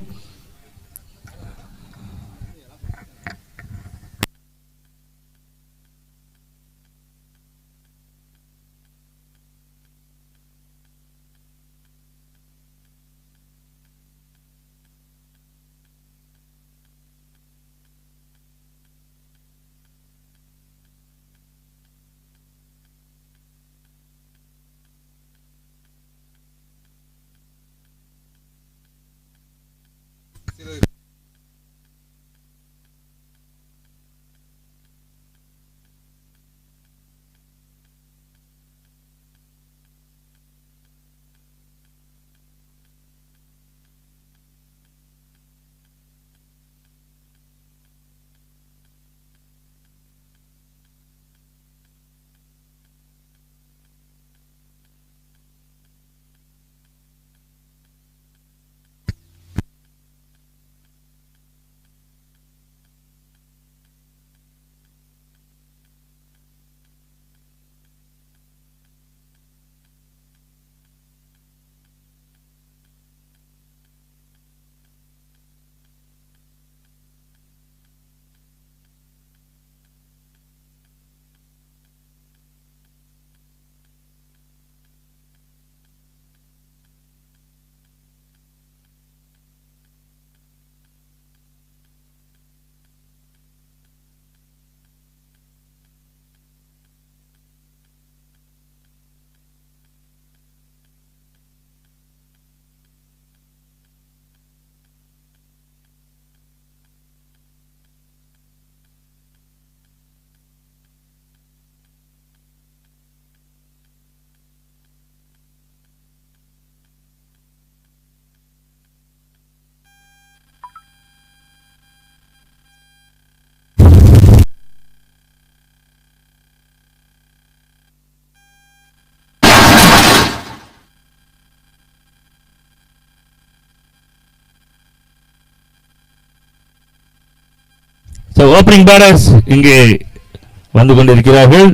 ஓப்பனிங் பேட்டர்ஸ் இங்கே வந்து கொண்டிருக்கிறார்கள்.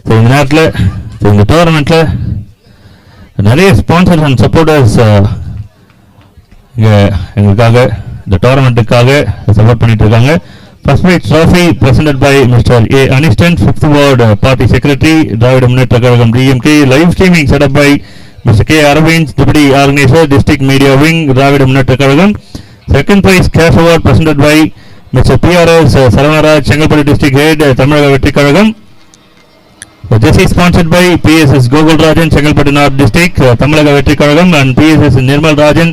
இந்த நேரத்தில் இந்த டோர்னமெண்ட்ல நிறைய ஸ்பான்சர்ஸ் அண்ட் சப்போர்ட்டர்ஸ் எங்களுக்காக இந்த டோர்னமெண்ட்டுக்காக சப்போர்ட் பண்ணிட்டு இருக்காங்க. First prize trophy presented by mister A Aniston, 5th ward party secretary, Dravida Munnetra Kazhagam DMK. Live streaming setup by Mr. K. Arvind, Deputy Organizer, District Media Wing, Dravida Munnetra Kazhagam. Second prize cash award presented by Mr. PRS Saravanaraj, Chengalpattu District Head, Tamilnaga Vetri Kazhagam. This is sponsored by PSS Gogol Rajan, Chengalpattu North District, Tamilnaga Vetri Kazhagam, and PSS Nirmal Rajan,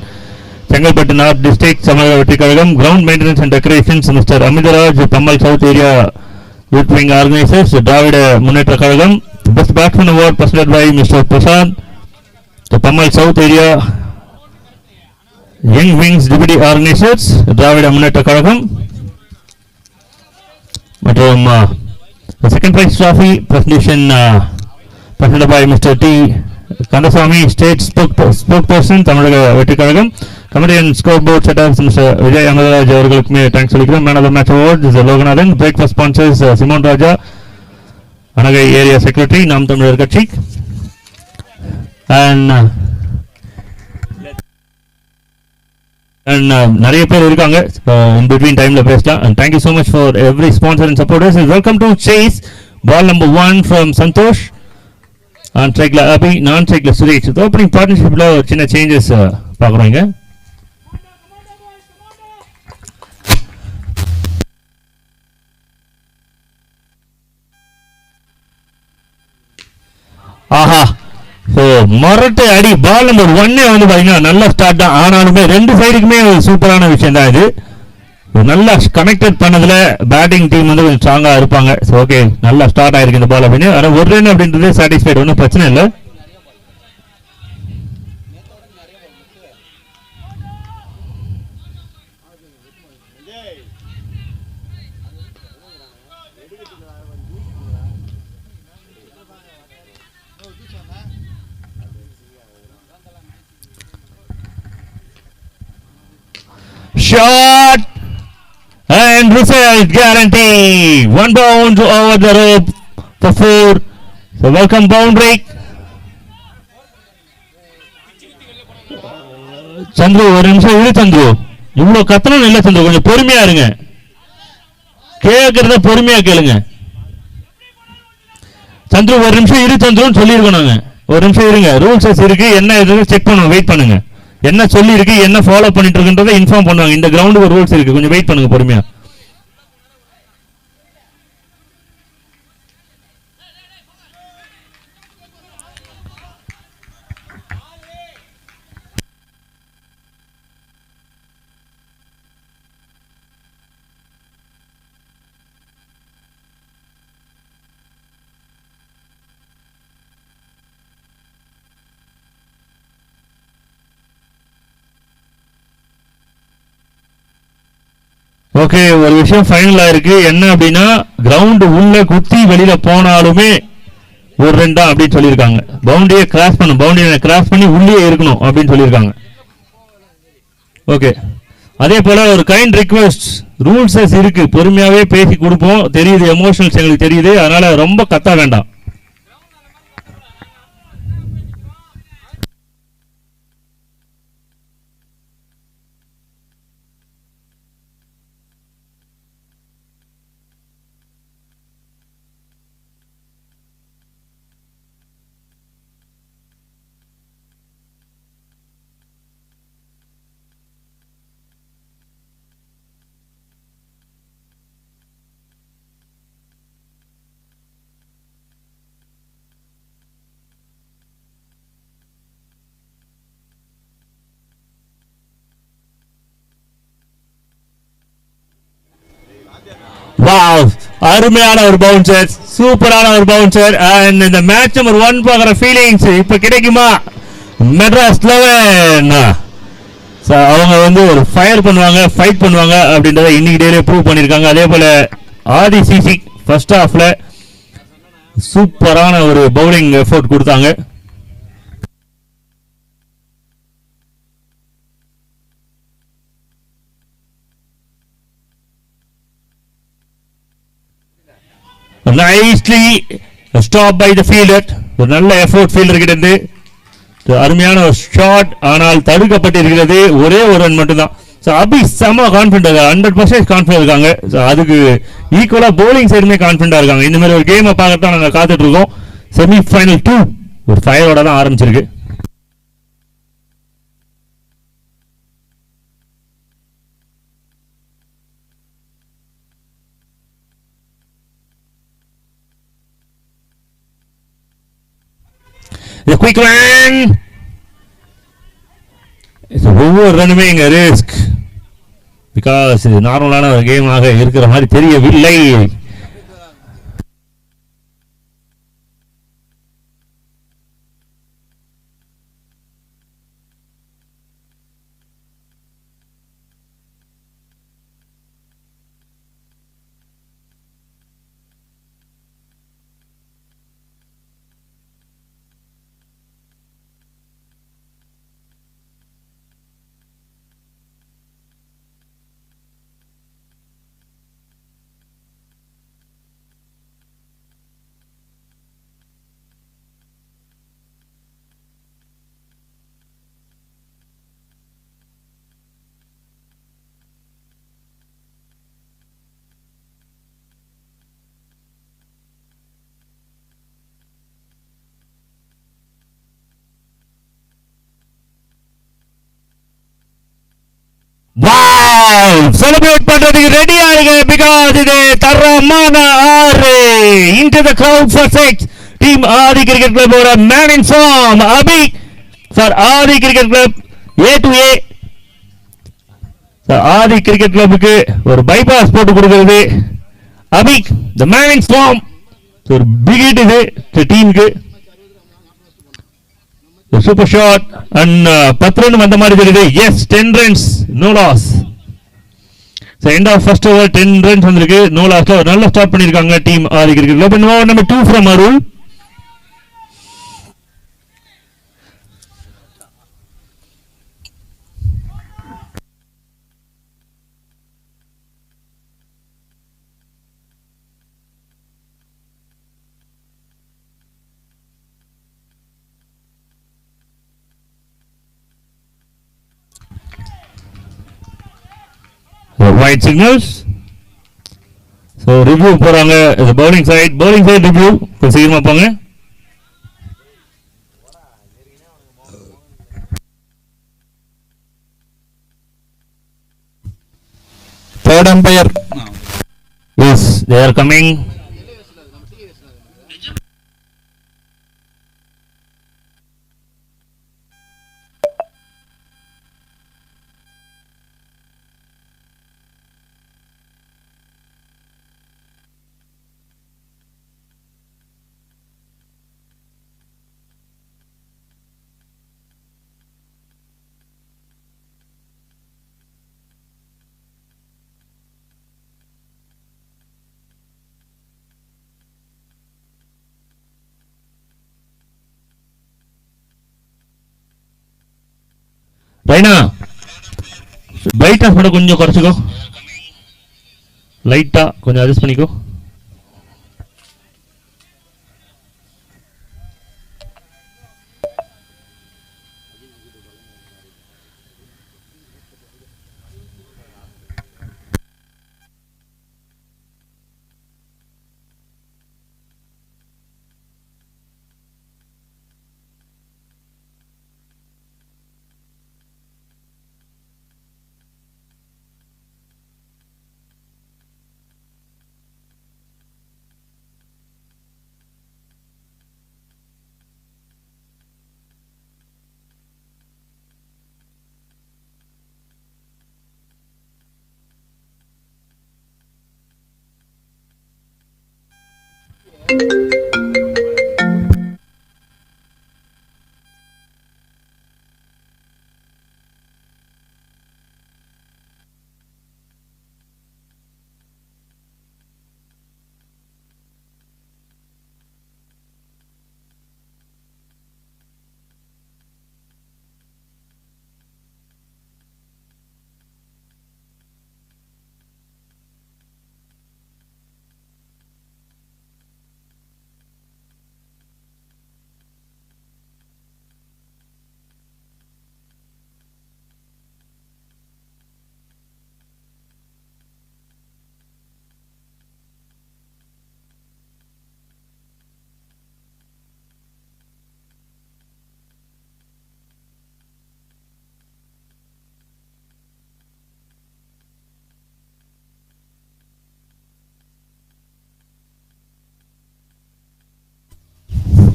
Chengalpattu North District, Tamilnaga Vetri Kazhagam. Ground maintenance and decorations, Mr. Amidaraj, Pammal South Area Youth Wing Organizers, Dravida Munnetra Kazhagam. Best Batsman Award presented by Mr. Prasad, the Pammal South Area Young Wings Deputy Organizers, Dravida Munnetra Kazhagam. மற்றும் The second prize trophy presentation presented by Mr. T. Kandaswamy, State Spokesperson, Tamil Vetti Kazhagam. Committee and scoreboard setters Mr. Vijay Amaraj அவர்களுக்குமே தேங்க்ஸ் சொல்லிக்கிறோம். Man of the match award is Loganathan. Breakfast sponsors Simon Raja, Anagai area secretary, Naam Tamilar கட்சி. And நிறைய பேர் இருக்காங்க, in between டைம்ல பேசலாம். And thank you so much for every sponsor and supporters. Welcome to chase ball number 1 from Santosh and trackல அபி, நான் trackல சுரேஷ். ஓப்பனிங் பார்ட்னர்ஷிப்ல ஒரு சின்ன சேஞ்சஸ் பார்க்குறோம் இங்க. ஆஹா, ஸோ மொரட்டை அடி பால் நம்பர் 1 வந்து பார்த்தீங்கன்னா நல்ல ஸ்டார்ட் தான். ஆனாலுமே ரெண்டு சைடுக்குமே ஒரு சூப்பரான விஷயம் தான் இது. நல்லா கனெக்டட் பண்ணதுல பேட்டிங் டீம் வந்து கொஞ்சம் ஸ்ட்ராங்காக இருப்பாங்க. ஸோ ஓகே, நல்லா ஸ்டார்ட் ஆயிருக்கு இந்த பால் அப்படின்னு. ஆனால் ஒரு ரன் அப்படின்றது சாட்டிஸ்ஃபைடு, ஒன்றும் பிரச்சனை இல்லை. Shot and result guarantee. One bounce over the rope for 4. So welcome boundary. Chandru ஒரு நிமிஷம் இரு சந்துரு, இவ்வளவு கத்தணும் இல்ல சந்துரு, கொஞ்சம் பொறுமையா இருங்க, கேட்கறத பொறுமையா கேளுங்க. சந்துரு ஒரு நிமிஷம் இரு சந்துருன்னு சொல்லியிருக்கோம் நாங்க. ஒரு நிமிஷம் இருங்க, ரூல்ஸ் இருக்கு, என்ன எதுக்கு செக் பண்ணுவோம், வெயிட் பண்ணுங்க. என்ன சொல்லி இருக்கு, என்ன ஃபாலோ பண்ணிட்டு இருக்குன்றதை இன்ஃபார்ம் பண்ணுவாங்க. இந்த கிரவுண்டுக்கு ரூல்ஸ் இருக்கு, கொஞ்சம் வெயிட் பண்ணுங்க பொறுமையா. ஓகே, ஒரு விஷயம் ஃபைனலா இருக்கு. என்ன அப்படின்னா, கிரவுண்ட் உள்ள குத்தி வெளியில போனாலுமே ஒரு ரன் தான் அப்படின்னு சொல்லியிருக்காங்க. பவுண்டரியை கிராஸ் பண்ணும், பவுண்டரியை கிராஸ் பண்ணி உள்ளே இருக்கணும் அப்படின்னு சொல்லியிருக்காங்க. ஓகே, அதே போல ஒரு கைண்ட் ரிக்வெஸ்ட், ரூல்ஸஸ் இருக்கு, பொறுமையாவே பேசி கொடுப்போம். தெரியுது, எமோஷனல்ஸ் எங்களுக்கு தெரியுது, அதனால ரொம்ப கத்த வேண்டாம். வாவ், அருமையான ஒரு பவுன்சர், சூப்பரான ஒரு பவுன்சர். அண்ட் இந்த மேட்ச் நம்பர் 1 பார்க்குற ஃபீலிங்ஸ் இப்போ கிடைக்குமா? மெட்ராஸ் 11 அவங்க வந்து ஒரு ஃபயர் பண்ணுவாங்க, ஃபைட் பண்ணுவாங்க அப்படின்றத இன்னைக்கு டேலே ப்ரூவ் பண்ணியிருக்காங்க. அதே போல ஆதி சிசி ஃபர்ஸ்ட் ஹாஃப்ல சூப்பரான ஒரு பவுலிங் எஃபோர்ட் கொடுத்தாங்க. nicely stopped by the fielder. ஒரு நல்ல எஃபோர்ட் ஃபீல்டர் கிட்ட இருந்து அருமையான ஒரு ஷாட், ஆனால் தடுக்கப்பட்டிருக்கிறது. ஒரே ஒரு ரன் மட்டும்தான். அபி செம கான்ஃபிடென்ட், 100% கான்ஃபிடென்ட் இருக்காங்க. அதுக்கு ஈக்குவலா போலிங் சைடுமே கான்ஃபிடென்டா இருக்காங்க. இந்த மாதிரி ஒரு கேமை பார்க்கத்தான் நாங்கள் காத்துட்டு இருக்கோம். செமி ஃபைனல் 2 ஒரு ஃபயரோட தான் ஆரம்பிச்சிருக்கு. The quick run. ஒவ்வொரு ரன்னுமே இங்க ரிஸ்க், பிகாஸ் இது நார்மலான ஒரு கேமாக இருக்கிற மாதிரி தெரியவில்லை. வாவ் செலிப்ரேட் பண்றதுக்கு ரெடியா இருங்க பிகாஸ் இது தரமான ஆறு into the crowd for six team Aadhi cricket கிளப்போட man in form Abi sir Adi cricket club ஏ டு ஏ ஆதி கிரிக்கெட் கிளப்புக்கு ஒரு பைபாஸ் போட்டு கொடுக்கிறது Abi the man in form ஒரு பிக் ஹிட் இது டீமுக்கு சூப்பர் ஷாட் அண்ட் 10 ரன் வந்த மாதிரி தெரியுது yes 10 runs no loss end of first over 10 runs வந்திருக்கு நோ லாஸ்ல ஒரு நல்ல ஸ்டார்ட் பண்ணிருக்காங்க team Aadhi cricket club over number 2 from Arul white signals so review போறாங்க the bowling side review கொஞ்சம் சீக்கிரமா போங்க third umpire yes they are coming Raina brightness மட்டும் கொஞ்சம் குறைச்சிக்கோ லைட்டா கொஞ்சம் அட்ஜஸ்ட் பண்ணிக்கோ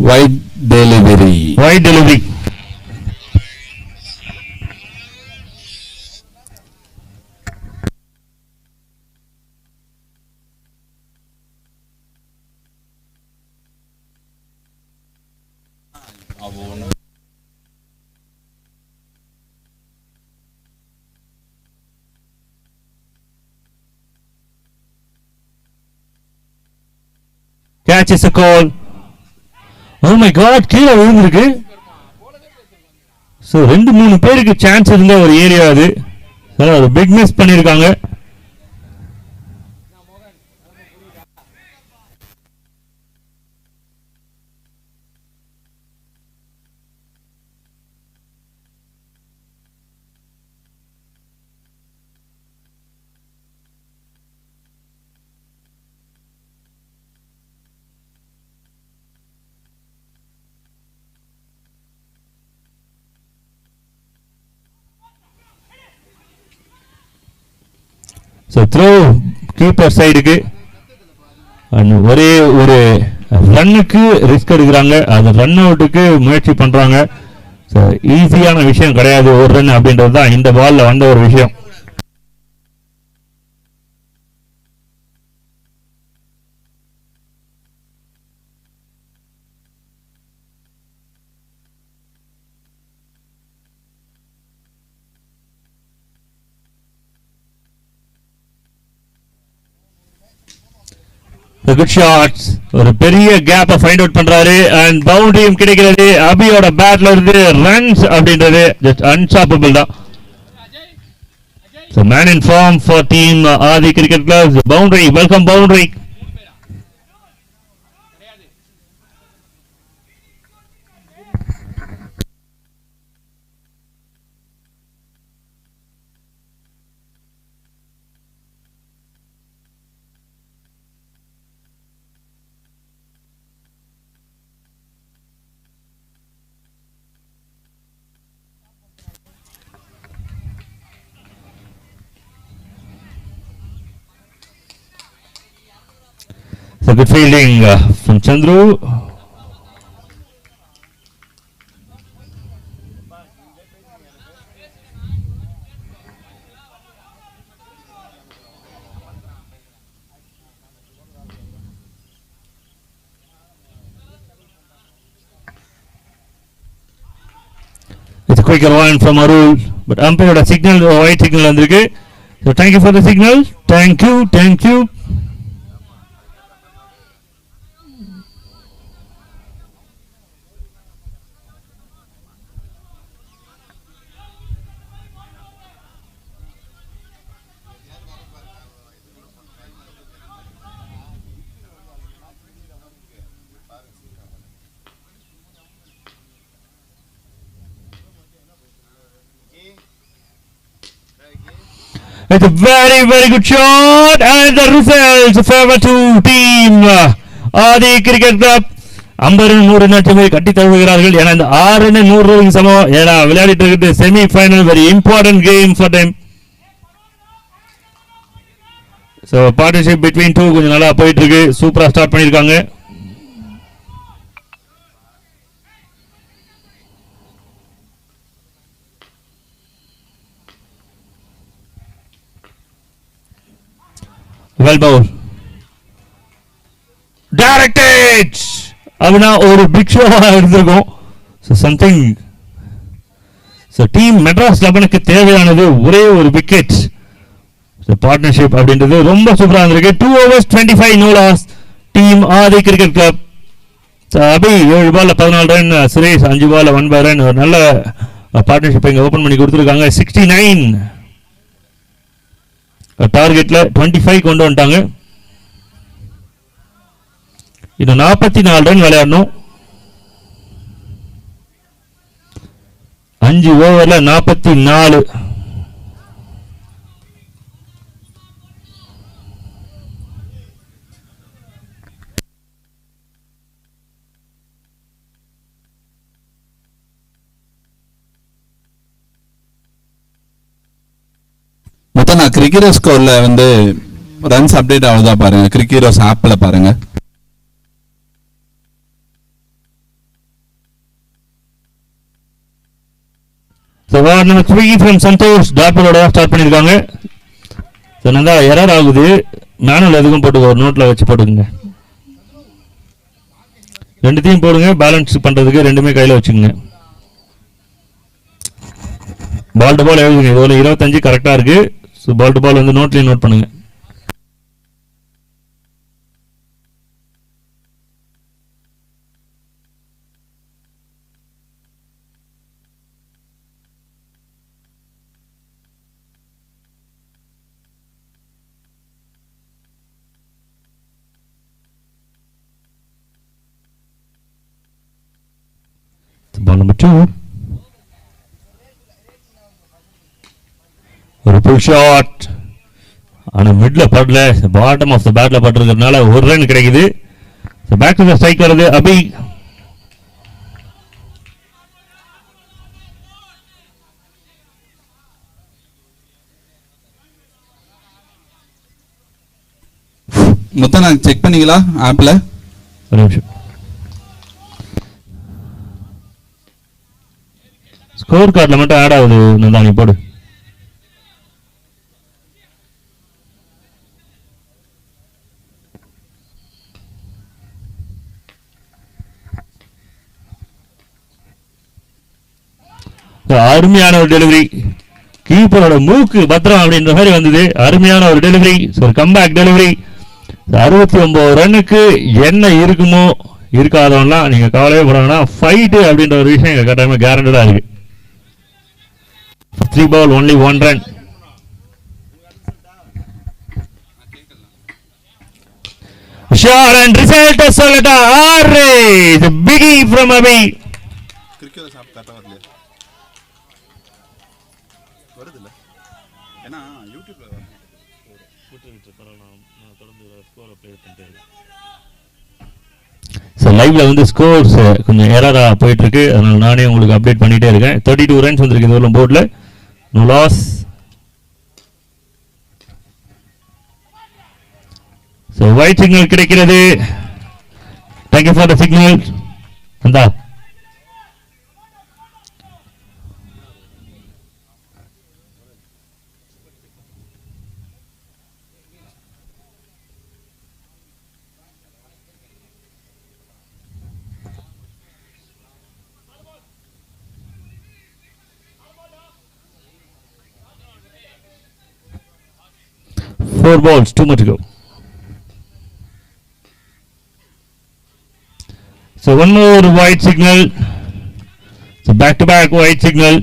wide delivery catch is a call oh my god கீழே விழுந்திருக்கு ஸோ 2-3 பேருக்கு சான்ஸ் இருந்த ஒரு ஏரியா அது ஒரு பிக் மிஸ் பண்ணியிருக்காங்க ஸோ த்ரோ கீப்பர் சைடுக்கு ஒரே ஒரு ரன்னுக்கு ரிஸ்க் எடுக்கிறாங்க, அது ரன் அவுட்டுக்கு முயற்சி பண்ணுறாங்க. ஸோ ஈஸியான விஷயம் கிடையாது ஒரு ரன் அப்படின்றது தான் இந்த பாலில் வந்த ஒரு விஷயம். குட் ஷாட்ஸ், ஒரு பெரிய கேப்பை ஃபைண்ட் அவுட் பண்றாரு அண்ட் பவுண்டரியும் கிடைக்கிறது. அபியோட பேட்ல இருந்து ரன்ஸ் அப்படின்றது ஜஸ்ட் அன்ஸ்டாப்பபிள் தான். So man in form for team Adi Cricket Club. Boundary, welcome boundary. So good fielding from Chandru. It's a quicker one from Arul, but umpire signal, white signal வந்திருக்கு. So thank you for the signal. Thank you, thank you. It's a very, very good shot and the results favor to team Adi Cricket Club. 50 நாட்கள் கட்டி தழுவுகிறார்கள். ஏன்னா இந்த 6-100 சமம். ஏன்னா விளையாடிட்டு இருக்குது semi final, very important game for them. So partnership between two கொஞ்சம் நல்லா போயிட்டு இருக்கு, சூப்பரா ஸ்டார்ட் பண்ணியிருக்காங்க. Well bowled. Directed. அப்படின்னா ஒரு பிக் ஷோவாக இருந்திருக்கும். So something. So team Madras 11க்கு தேவையானது ஒரே ஒரு விக்கெட். ஸோ பார்ட்னர்ஷிப் அப்படின்றது ரொம்ப சூப்பராக இருந்திருக்கு. 2 overs 25 no loss. டீம் ஆதி கிரிக்கெட் கிளப். ஸோ அபி 7 பால்ல 14 ரன், சுரேஷ் 5 பால்ல 1 ரன். ஒரு நல்ல பார்ட்னர்ஷிப் இங்கே ஓப்பன் பண்ணி கொடுத்துருக்காங்க. 69 டார்கெட்ல 25 கொண்டு வந்துட்டாங்க. இன்னும் 44 ரன் விளையாடணும். 5 ஓவர்ல 44. மொத்தம் நான் கிரிக்கெட் ஸ்கோர்ல வந்து ரன்ஸ் அப்டேட் ஆகுதா பாருங்க, கிரிக்கெட் ஆப்ல பாருங்க. ஓவர் நம்பர் 3 ஃப்ரம் சந்தோஷ் டாப்பரோட ஸ்டார்ட் பண்ணியிருக்காங்க. ஸோ நல்லா எரர் ஆகுது, மேனுவல் எதுக்கும் போட்டுக்கோ, ஒரு நோட்டில் வச்சு போட்டுக்கோங்க. ரெண்டுத்தையும் போடுங்க, பேலன்ஸ் பண்ணுறதுக்கு ரெண்டுமே கையில் வச்சுக்கோங்க. பால் டு பால் எழுதுங்க, இதோட 25 கரெக்டாக இருக்கு. ஸோ பால் டு பால் வந்து நோட்லேயும் நோட் பண்ணுங்க. Ball number 2. ஒரு புல் ஷாட், ஆனால் மிட்ல படல, பாட்டம் ஆஃப் த பேட்ல பட்டிருக்கிறதுனால ஒரு ரன் கிடைக்குது. பேக் டு த ஸ்ட்ரைக் வருது அபி. மொத்தம் நான் செக் பண்ணீங்களா ஆப்பில்? ஒரு நிமிஷம். ஸ்கோர் கார்டில் மட்டும் ஆட் ஆகுது. நந்தானி போடு. அருமையான ஒரு டெலிவரி, கீப்பரோட மூக்கு பத்திரம் அப்படின்ற மாதிரி வந்தது. அருமையான ஒரு டெலிவரி, ஒரு கம்பேக் டெலிவரி. 69 ரன்னுக்கு என்ன இருக்குமோ இருக்காதவன்லாம் நீங்க கவலையே போடாங்கன்னா ஃபைட்டு அப்படின்ற ஒரு விஷயம் எங்க கட்டாயமா கேரண்டடா இருக்கு. 3 ball only 1 run. Shot and result சொல்லட்டா 6. The biggie from Abhi. Cricket சாப் கரெக்டாக வரலையா? வருதுல்ல, ஏன்னா யூடியூப்ல ஸோ லைவ்ல வந்து ஸ்கோர்ஸ் கொஞ்சம் எரரா போயிட்டு இருக்கு. அதனால நானே உங்களுக்கு அப்டேட் பண்ணிட்டே இருக்கேன். 32 ரன்ஸ் வந்திருக்கு இந்த ஊர்ல போர்ட்ல. No loss. So wide signal கிடைக்கிறது. Thank you for the signal. வந்தா four balls, too much to go. So one more white signal. So back to back white signal.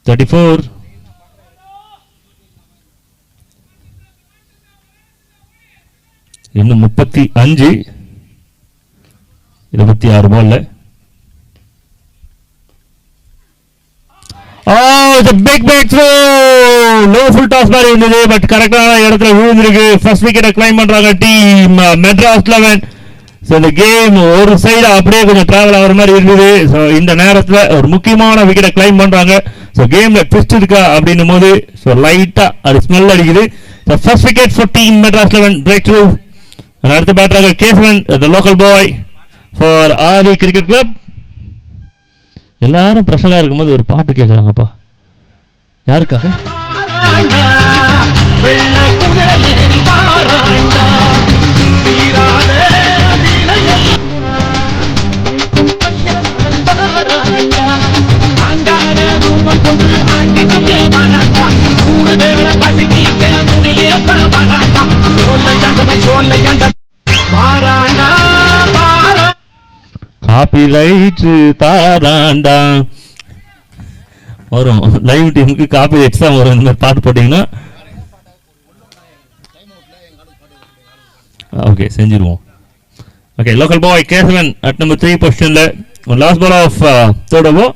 34. இன்னும் 35. 26 பால்ல. Oh, it's a big throw. Low full toss மாதிரி இருந்தது, பட் கரெக்டான இடத்துல விழுந்திருக்கு. ஃபர்ஸ்ட் விக்கெட்டை கிளைம் பண்றாங்க டீம் மெட்ராஸ் 11. ஸோ இந்த கேம் ஒரு சைடு அப்படியே கொஞ்சம் டிராவல் ஆகிற மாதிரி இருந்தது. ஸோ இந்த நேரத்தில் ஒரு முக்கியமான விக்கெட்டை கிளைம் பண்றாங்க. ஸோ கேம்ல ட்விஸ்ட் இருக்கா அப்படின்னும் போது ஸோ லைட்டா அது ஸ்மெல் அடிக்குது. So first wicket for team Madras 11 breakthrough. அடுத்த பேட்டராக Kesavan the local boy for Adi cricket club. எல்லாரும் பிரஷரா இருக்கும்போது ஒரு பாட்டு கேட்குறாங்கப்பா. யாருக்காக? காப்பி ரைட்டு தாராண்டா வரும். லைவ் டீமுக்கு காப்பி எக்ஸாம் வரும். இந்த மாதிரி பாட்டு போட்டிங்கன்னா ஓகே செஞ்சிருவோம். Okay local boy Kesavan at number 3 பொசிஷன்ல. Last ball of third over.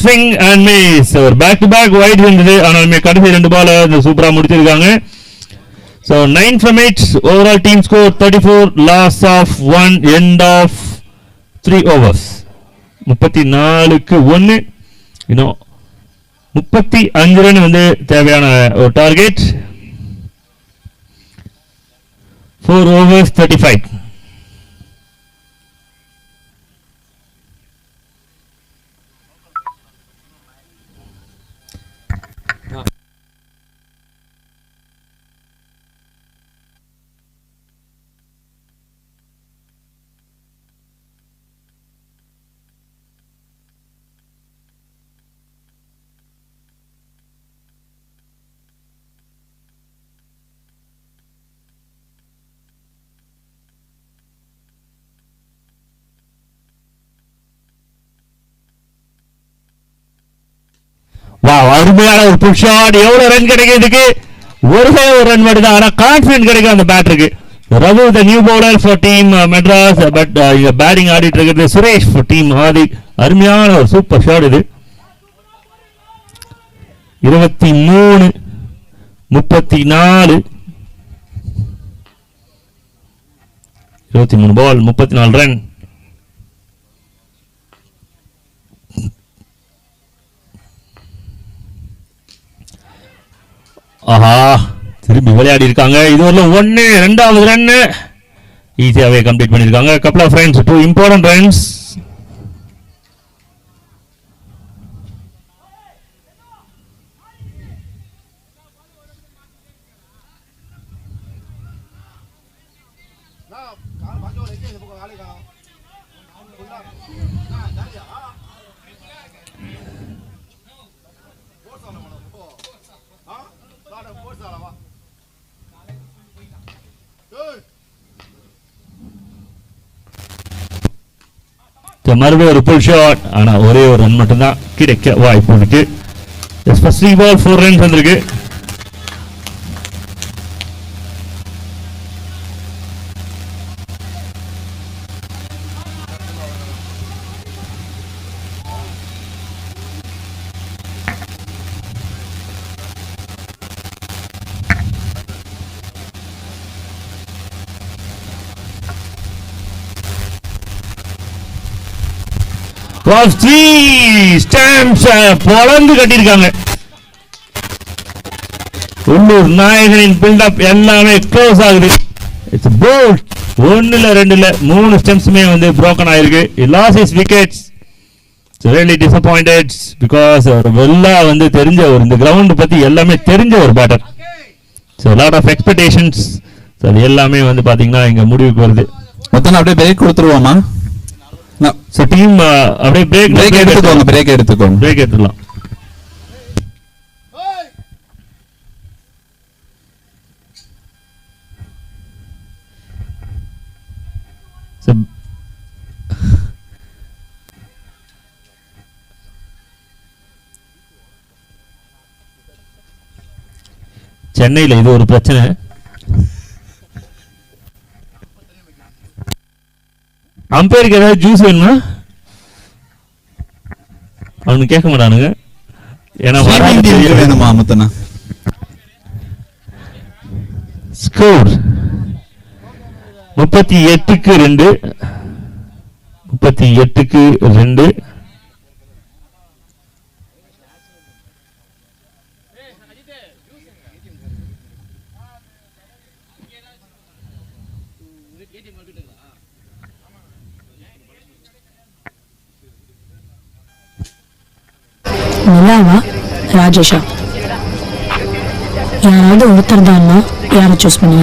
Swing and miss. ஒரு பேக் டு பேக் வைட் இருந்தது. ஆனாலுமே கடைசி 2 பால் சூப்பரா முடிச்சிருக்காங்க. So 9 from 8 overall team score 34, loss of 1, end of 3 overs. 34க்கு 1. இன்னும் 35 ரன் வந்து தேவையான ஒரு டார்கெட். 4 overs 35. அருமையான ஒரு புல் ஷாட். எவ்வளவு ரன் கிடைக்கிறதுக்கு ஒரே ஒரு ரன் மட்டும் தான். ஆனா கான்பிடன்ட் கிடைக்கும் அந்த பேட்டருக்கு. Raghu the new bowler for team Madras. But batting ஆடிட்டு இருக்கிறது சுரேஷ் ஃபார் டீம் ஆதி. அருமையான ஒரு சூப்பர் ஷாட் இது. 23 34 23 பால் 34 ரன். ஆஹா, திரும்பி விளையாடி இருக்காங்க. இதுவரையிலும் 1 2வது ரன் ஈஸியாவே கம்ப்ளீட் பண்ணிருக்காங்க. couple of runs, 2 important runs. மறுபடியும் ஒரு புல் ஷாட். ஆனா ஒரே ஒரு ரன் மட்டும்தான் கிடைக்க வாய்ப்பு இருக்கு. ஃபர்ஸ்ட் பால் 4 ரன்ஸ் வந்திருக்கு. பொழந்து கட்டியிருக்காங்க. உள்ளூர் நாயகனின் பில்டப் எல்லாமே க்ளோஸ் ஆகுது. It's bowled. 1 2 3 ஸ்டெம்ஸுமே வந்து broken ஆயிருக்கு. He lost his wickets. It's really disappointed because வெல்லா வந்து தெரிஞ்ச ஒரு இந்த கிரவுண்ட் பத்தி எல்லாமே தெரிஞ்ச ஒரு batter. So a lot of expectations. So அது எல்லாமே வந்து பாத்தீங்கன்னா இங்க முடிவுக்கு வருது. மொத்தம் அப்படியே பிரேக் கொடுத்துருவோமா? So team அப்படியே பிரேக் எடுத்துக்கோங்க. பிரேக் எடுத்துக்கலாம். சென்னையில் இது ஒரு பிரச்சனை. அம்பையருக்கு ஏதாவது ஜூஸ் வேணுமா? அவனு கேட்க மாட்டானுங்க. ஏன்னா வேணுமா முத்தனா? ஸ்கோர் 38க்கு 2. 38க்கு 2. நிலாவா ராஜேஷா யாராவது ஒருத்தர் தான் யாரை சூஸ் பண்ணி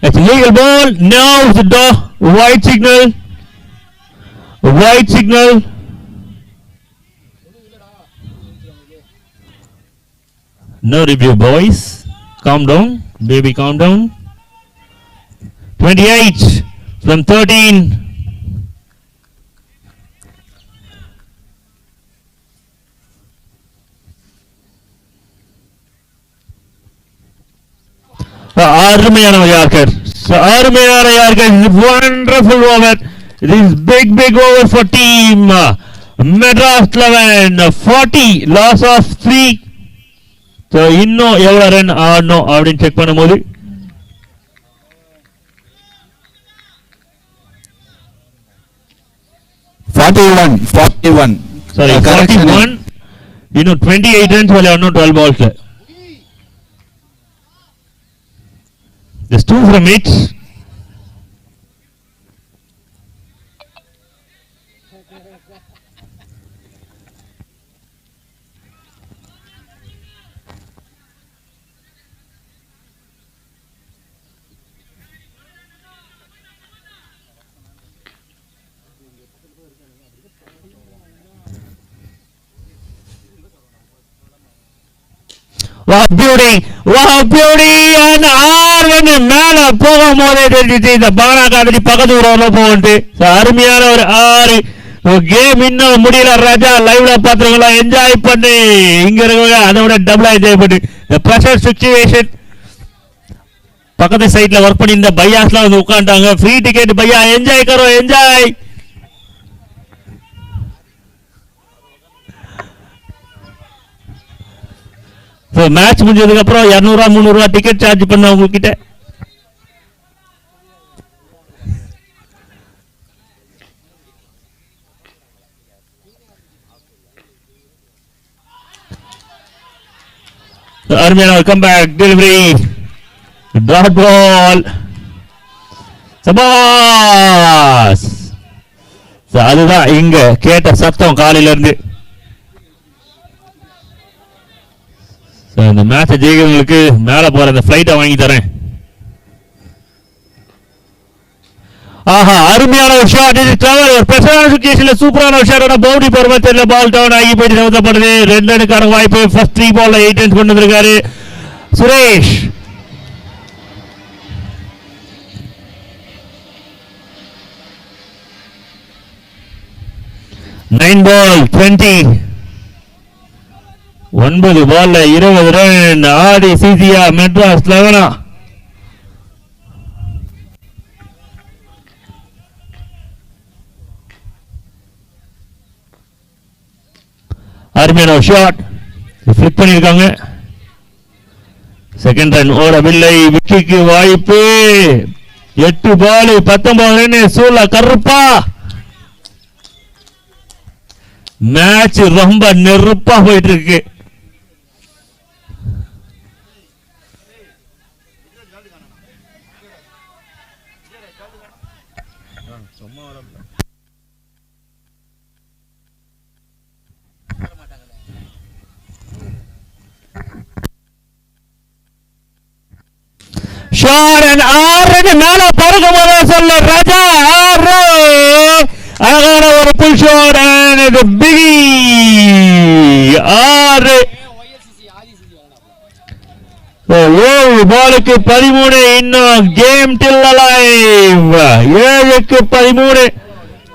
It's legal ball. Now the white signal. White signal. No review, boys. Calm down, baby. Calm down. 28 from 13. அருமையான யார்கர். அருமையான yorker. Wonderful over. This big over for team Madras 11. 40 loss of 3. So இன்னும் எவ்வளவு ரன் ஆடணும் அப்படின்னு செக் பண்ணும்போது sorry 41 இன்னும் 28 runs விளையாடணும் 12 balls. Just 2 from it. Wow, beauty! Wow, beauty! And Arvan மேல போகும் போதே தெரிஞ்சிச்சு இந்த பானா காதலி பக்கத்து ஊரில் போகுது. அருமையான ஒரு 6 கேம் இன்னும் முடியல. ராஜா லைவ்ல பாத்துருங்களா, என்ஜாய் பண்ணு. இங்க இருக்க அதை விட டபுளா என்ஜாய் பண்ணு. இந்த ப்ரெஷர் சிச்சுவேஷன் பக்கத்து சைட்ல ஒர்க் பண்ணி இந்த பையாஸ்லாம் வந்து உட்காந்துட்டாங்க. ஃப்ரீ டிக்கெட் பையா, என்ஜாய் கரோ, என்ஜாய். மேட்ச் முடிஞ்சதுக்கு அப்புறம் 200 300 டிக்கெட் சார்ஜ் பண்ண உங்ககிட்ட. அருமையான கம்பேக் டெலிவரி, டாட் பால், சபாஸ். அதுதான் இங்க கேட்ட சத்தம் காலையில இருந்து. இந்த மேட்ச் ஜெயிக்கிறவங்களுக்கு மேல போற அந்த பிளைட்டை வாங்கி தரேன். ஆஹா, அருமையான ஒரு ஷாட். இது டிராவல் ஒரு பிரஷரான சிச்சுவேஷன்ல சூப்பரான ஒரு ஷாட். பவுண்டரி பருவத்தில் பால் டவுன் ஆகி போயிட்டு சமத்தப்படுது. 2 ரனுக்கான வாய்ப்பு. ஃபர்ஸ்ட் 3 பால்ல 8 ரன்ஸ் கொண்டு வந்திருக்காரு சுரேஷ். நைன் பால் 20. 9 பால்ல 20 ரன் ஆடி சிசியா மெட்ராஸ் 11. அருமையான ஷாட் ஃபிளிக் பண்ணிருக்காங்க. Second run ஓடவில்லை. விக்கிக்கு வாய்ப்பு. 8 பால் 19 ரன். சூழ கருப்பா. மேட்ச் ரொம்ப நெருப்பா போயிட்டு இருக்கு. ஷாட் 6 மேல பறக்கும் போது சொல்ல ராஜா 6. அழகான ஒரு புல் ஷாட். இது பிகி 6. 7 பாலுக்கு 13. இன்னும் கேம் டில் அலைவ். 7க்கு 13.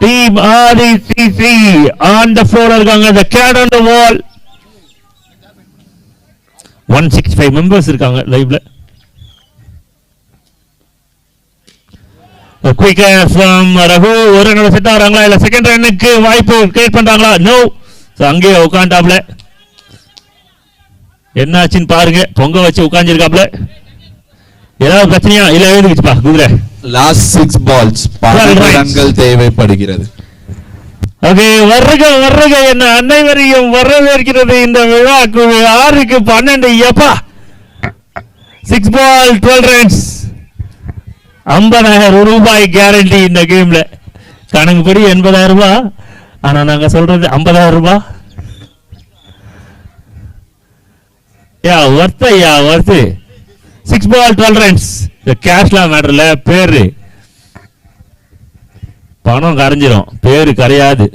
Team RCC on the floor இருக்காங்க. The cat on the wall. 165 members இருக்காங்க லைவ்ல. Quick from Raghu. ஒரு ரன் செட் ஆகிறாங்களா இல்ல செகண்ட் ரன்னுக்கு வாய்ப்பு கிரியேட் பண்றாங்களா? நோ. அங்கேயே உட்காண்டாப்ல. என்னாச்சுன்னு பாருங்க. பொங்க வச்சு உட்காந்துருக்காப்ல. ஏதாவது பிரச்சனையா இல்ல? எழுதிச்சுப்பா குதிரை. லாஸ்ட் 6 பால்ஸ் 12 ரன்கள் தேவைப்படுகிறது. ஓகே, வர்றக என்ன அனைவரையும் வரவேற்கிறது இந்த விழாக்கு. 6க்கு 12. எப்பா 6 பால் 12 ரன்ஸ். 50,000 ரூபாய் கேரண்டி இந்த கேம்ல. கணக்குப்படி 80,000 ரூபாய். ஆனா நாங்க சொல்றது 50,000 ரூபாய். Worth 6 ball 12 runs. இந்த கேஷ்லாம் மேட்டர்ல பேரு பணம் கரைஞ்சிரும், பேரு கரையாது.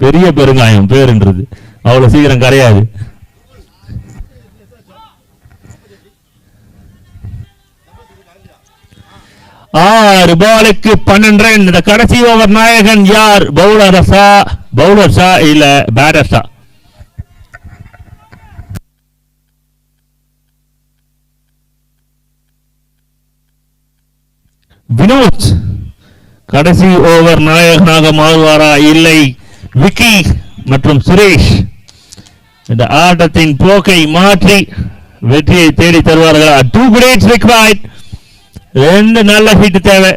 பெரிய பெருங்காயம் பேருன்றது அவ்வளவு சீக்கிரம் கரையாது. ஆறு பாலுக்கு 12 ரன். இந்த கடைசி ஓவர் நாயகன் யார்? பவுலர்ஸா இல்ல பேட்டர்ஸா? வினோத் கடைசி ஓவர் நாயகனாக மாறுவாரா இல்லை விக்கி மற்றும் சுரேஷ் இந்த ஆட்டத்தின் போக்கை மாற்றி வெற்றியை தேடி தருவார்களா? 2 wickets required. 2 நல்ல ஹிட் தேவை.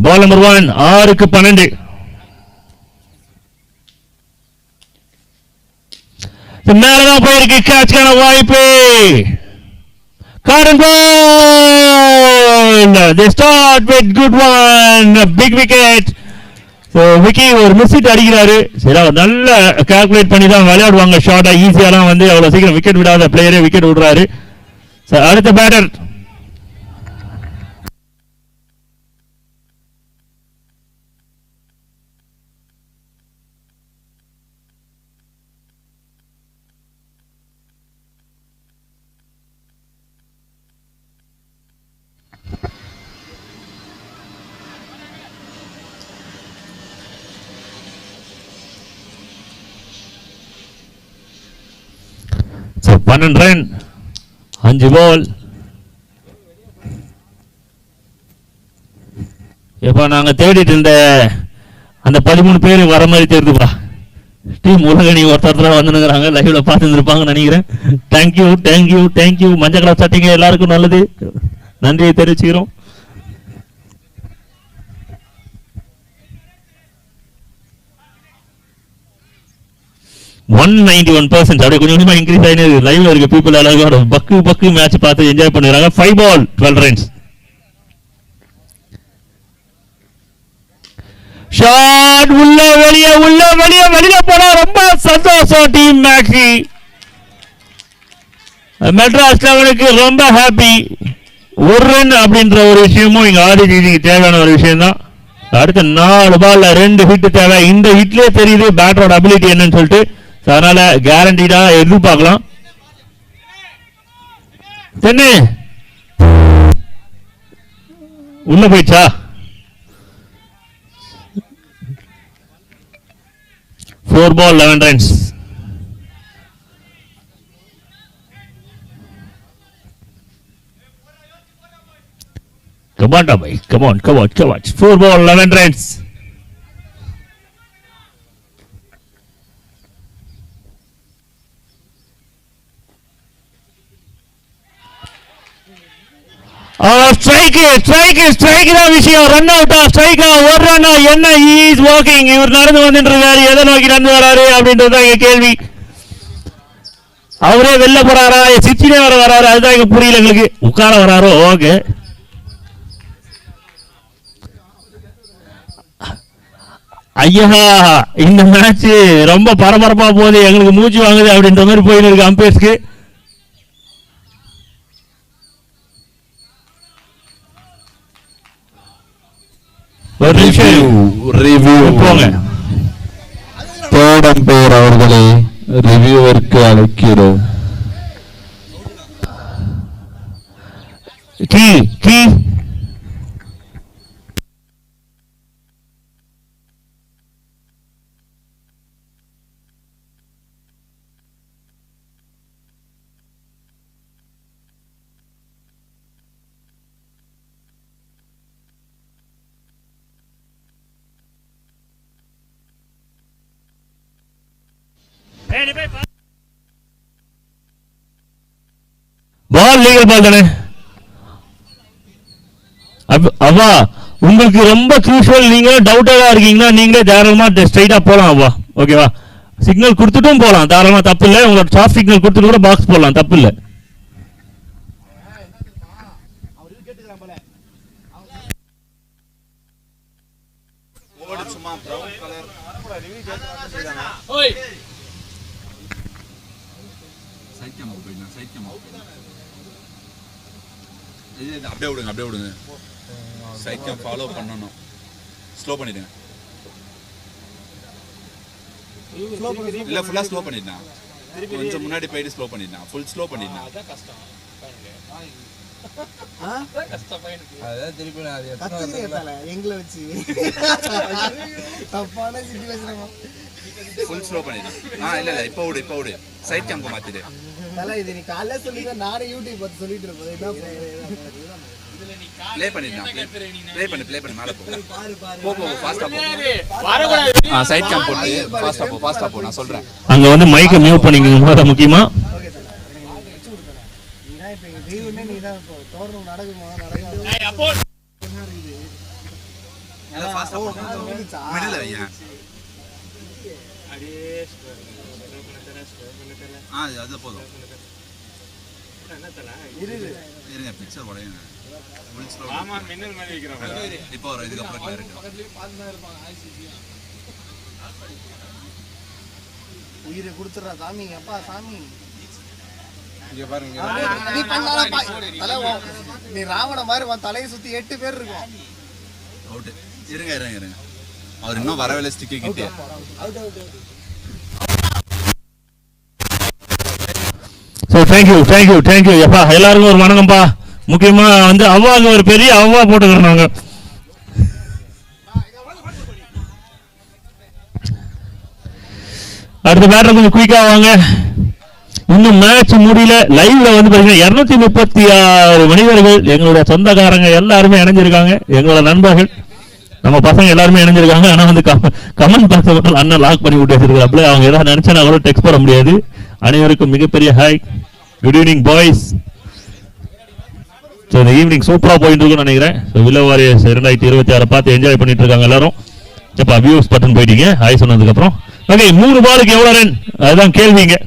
பால் நம்பர் 1 6க்கு 12. மேலதான் போயிருக்கு, கேட்ச்கான வாய்ப்பு. Current ball. They start with good one. A big wicket. So Vicky ஒரு மிஸ் ஹிட் அடிக்கிறாரு. சரி, அவர் நல்ல கால்குலேட் பண்ணி தான் விளையாடுவாங்க. ஷார்ட்டா ஈஸியாலாம் வந்து அவ்வளவு சீக்கிரம் விக்கெட் விடாத பிளேயரே விக்கெட் விடுறாரு. அடுத்த பேட்டர் So 12 ரன் 5 பால். எப்ப நாங்க தேடிட்டு இருந்த அந்த 13 பேர் வர மாதிரி தெரியுதுப்பா. டீம் உலகணி ஒருத்தர் வந்துருக்காங்க, லைவ்ல பார்த்து இருப்பாங்கன்னு நினைக்கிறேன். தேங்க்யூ. மஞ்சள் கலர் சட்டிங்க எல்லாருக்கும் நல்லது, நன்றியை தெரிவிச்சுக்கிறோம். அப்படியே கொஞ்சம் கொஞ்சமா இன்க்ரீஸ் ஆயினே இருக்கு. லைவ்ல இருக்க பீப்புள் எல்லாரும் பக்கு மேட்ச் பார்த்து என்ஜாய் பண்ணுறாங்க. 5 ball 12 runs. ஷாட் உள்ள வெளியே போனா ரொம்ப சந்தோஷம். டீம் மேக்ஸி மெட்ராஸ் 11க்கு ரொம்ப ஹாப்பி. ஒரு ரன் அப்படின்ற ஒரு விஷயமும் இங்க ஆர்சிபிக்கு தேவையான ஒரு விஷயம் தான். அடுத்த 4 பால்ல 2 ஹிட் தேவை. இந்த ஹிட்லயே தெரியுது பேட்டரோட அபிலிட்டி என்னன்னு சொல்லிட்டு. அதனால கேரண்டீடா எதிர்பார்க்கலாம். தென்னை உள்ள போயிடுச்சா? Four ball 11 runs. Come on, boy. Come on. 4 ball 11 runs. Strike தான் விஷயம். ரன் அவுட்டா ஸ்ட்ரைக்கா ஒரு ரன்னா என்ன? Is walking. இவர் நடந்து வந்துட்டு எதை நோக்கி நடந்து வராரு அப்படின்றதுதான் எங்க கேள்வி. அவரே வெளில போறாரா, சிச்சினே வராரு? அதுதான் எங்க புரியல எங்களுக்கு. உட்கார வராரோ? ஓகே. ஐயா, இந்த மேட்ச் ரொம்ப பரபரப்பா போகுது, எங்களுக்கு மூச்சு வாங்குது அப்படின்ற மாதிரி போயின்னு இருக்கு அம்பேர்ஸ்க்கு. ரிவ்யூ போங்க. தேர்ட் அம்பையர் அவர்களை ரிவ்யூவிற்கு அழைக்கிறோம். கீ பால் லீகல் பால் தானே? அவ்வா உங்களுக்கு ரொம்ப கிரூஷியல். நீங்க டவுட்டா இருக்கீங்கன்னா நீங்களே தாராளமா ஸ்ட்ரைட்டா போலாம் அவ்வா. ஓகேவா? சிக்னல் கொடுத்துட்டும் போலாம் தாராளமா, தப்பு இல்லை. உங்களோட சாஃப்ட் சிக்னல் கொடுத்துட்டு கூட பாக்ஸ் போடலாம், தப்பு இல்லை. அப்படியே விடுங்க சைக்கிள் ஃபாலோ பண்ணணும். ஸ்லோ பண்ணிடுங்க. இல்ல ஃபுல்லா ஸ்லோ பண்ணிடலாம். கொஞ்சம் முன்னாடி போயிட்டு ஸ்லோ பண்ணிடலாம். ஃபுல் ஸ்லோ பண்ணிடலாம். அதான் திருப்பி நான் எங்களை வச்சு தப்பான சிச்சுவேஷன் ஃபுல் ஸ்லோ பண்ணிடலாம். இல்ல இப்போ விடு சைட் கேம்ப் மாத்திடு. இது நீ காலைல சொல்லிட்டு நானே யூடியூப் பார்த்து சொல்லிட்டு இருப்பேன். என்ன ப்ளே பண்ணிடலாம். ப்ளே பண்ணு மேல போ ஃபாஸ்டா போ. சைட் கேம்ப் போட்டு ஃபாஸ்டா போ நான் சொல்றேன். அங்க வந்து மைக்கை மியூட் பண்ணிக்கங்க முக்கியமா. அது போதும். இருங்க பிக்சர் உடையுங்க. இப்போ வரும். இதுக்கப்புறம் உயிரை கொடுத்துடுறா சாமி. அப்பா சாமி பாருங்க. நீ ராவண மாதிரி உன் தலையை சுத்தி 8 பேர் இருக்கும். இருங்க அவர் இன்னும் வரவேலை ஸ்டிக்கு கிட்டே. ஸோ தேங்க்யூ எப்பா எல்லாருக்கும் ஒரு வணக்கம்ப்பா. முக்கியமா வந்து அவ்வாவுக்கு ஒரு பெரிய அவ்வா போட்டுக்கிறோம். அடுத்த பேட்டர் கொஞ்சம் குயிக்கா வாங்க. இன்னும் மேட்ச் முடியல. லைவ்ல வந்து பாத்தீங்கன்னா 236 மனிதர்கள் எங்களுடைய சொந்தக்காரங்க எல்லாருமே இணைஞ்சிருக்காங்க. எங்களோட நண்பர்கள் நம்ம பசங்க எல்லாருமே இணைஞ்சிருக்காங்க. ஆனா வந்து கமெண்ட் பாக்ஸ் மட்டும் அண்ணன் லாக் பண்ணி விட்டு வச்சிருக்காப்ல. அவங்க ஏதாவது நினைச்சா கூட டெக்ஸ்ட் பண்ண முடியாது. அனைவருக்கும் மிகப்பெரிய hi, good evening boys. So இந்த ஈவினிங் சூப்பரா போயிட்டு இருக்குன்னு நினைக்கிறேன். ஸோ வில்லோ வாரியர்ஸ் 2026 பார்த்து என்ஜாய் பண்ணிட்டு இருக்காங்க எல்லாரும். எப்பா வியூஸ் பட்டன் போயிட்டீங்க ஹாய் சொன்னதுக்கு அப்புறம். ஓகே 3 பாலுக்கு எவ்வளவு ரன் அதுதான் கேள்விங்க.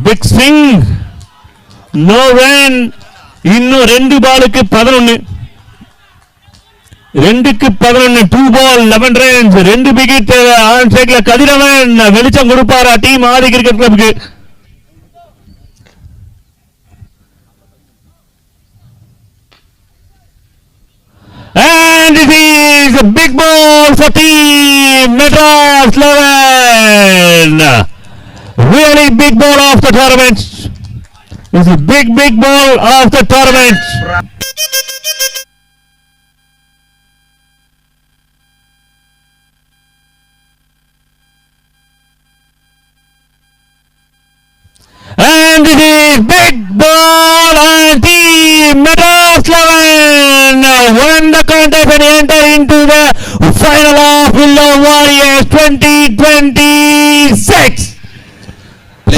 Big swing, no run. இன்னும் 2 பாலுக்கு 11. 2க்கு 11, 2 பால் 11 ரன்ஸ். 2 விக்கெட் ஆன் ஸ்ட்ரைக்ல கதிரவன் வெளிச்சம் கொடுப்பாரா டீம் ஆதி கிரிக்கெட் கிளப்புக்கு? And it is a big ball for team Madras 11. Really big ball of the tournament. This is big ball of the tournament. And it is big ball and team Madras 11 won the contest and enter into the final of Willow Warriors 2026.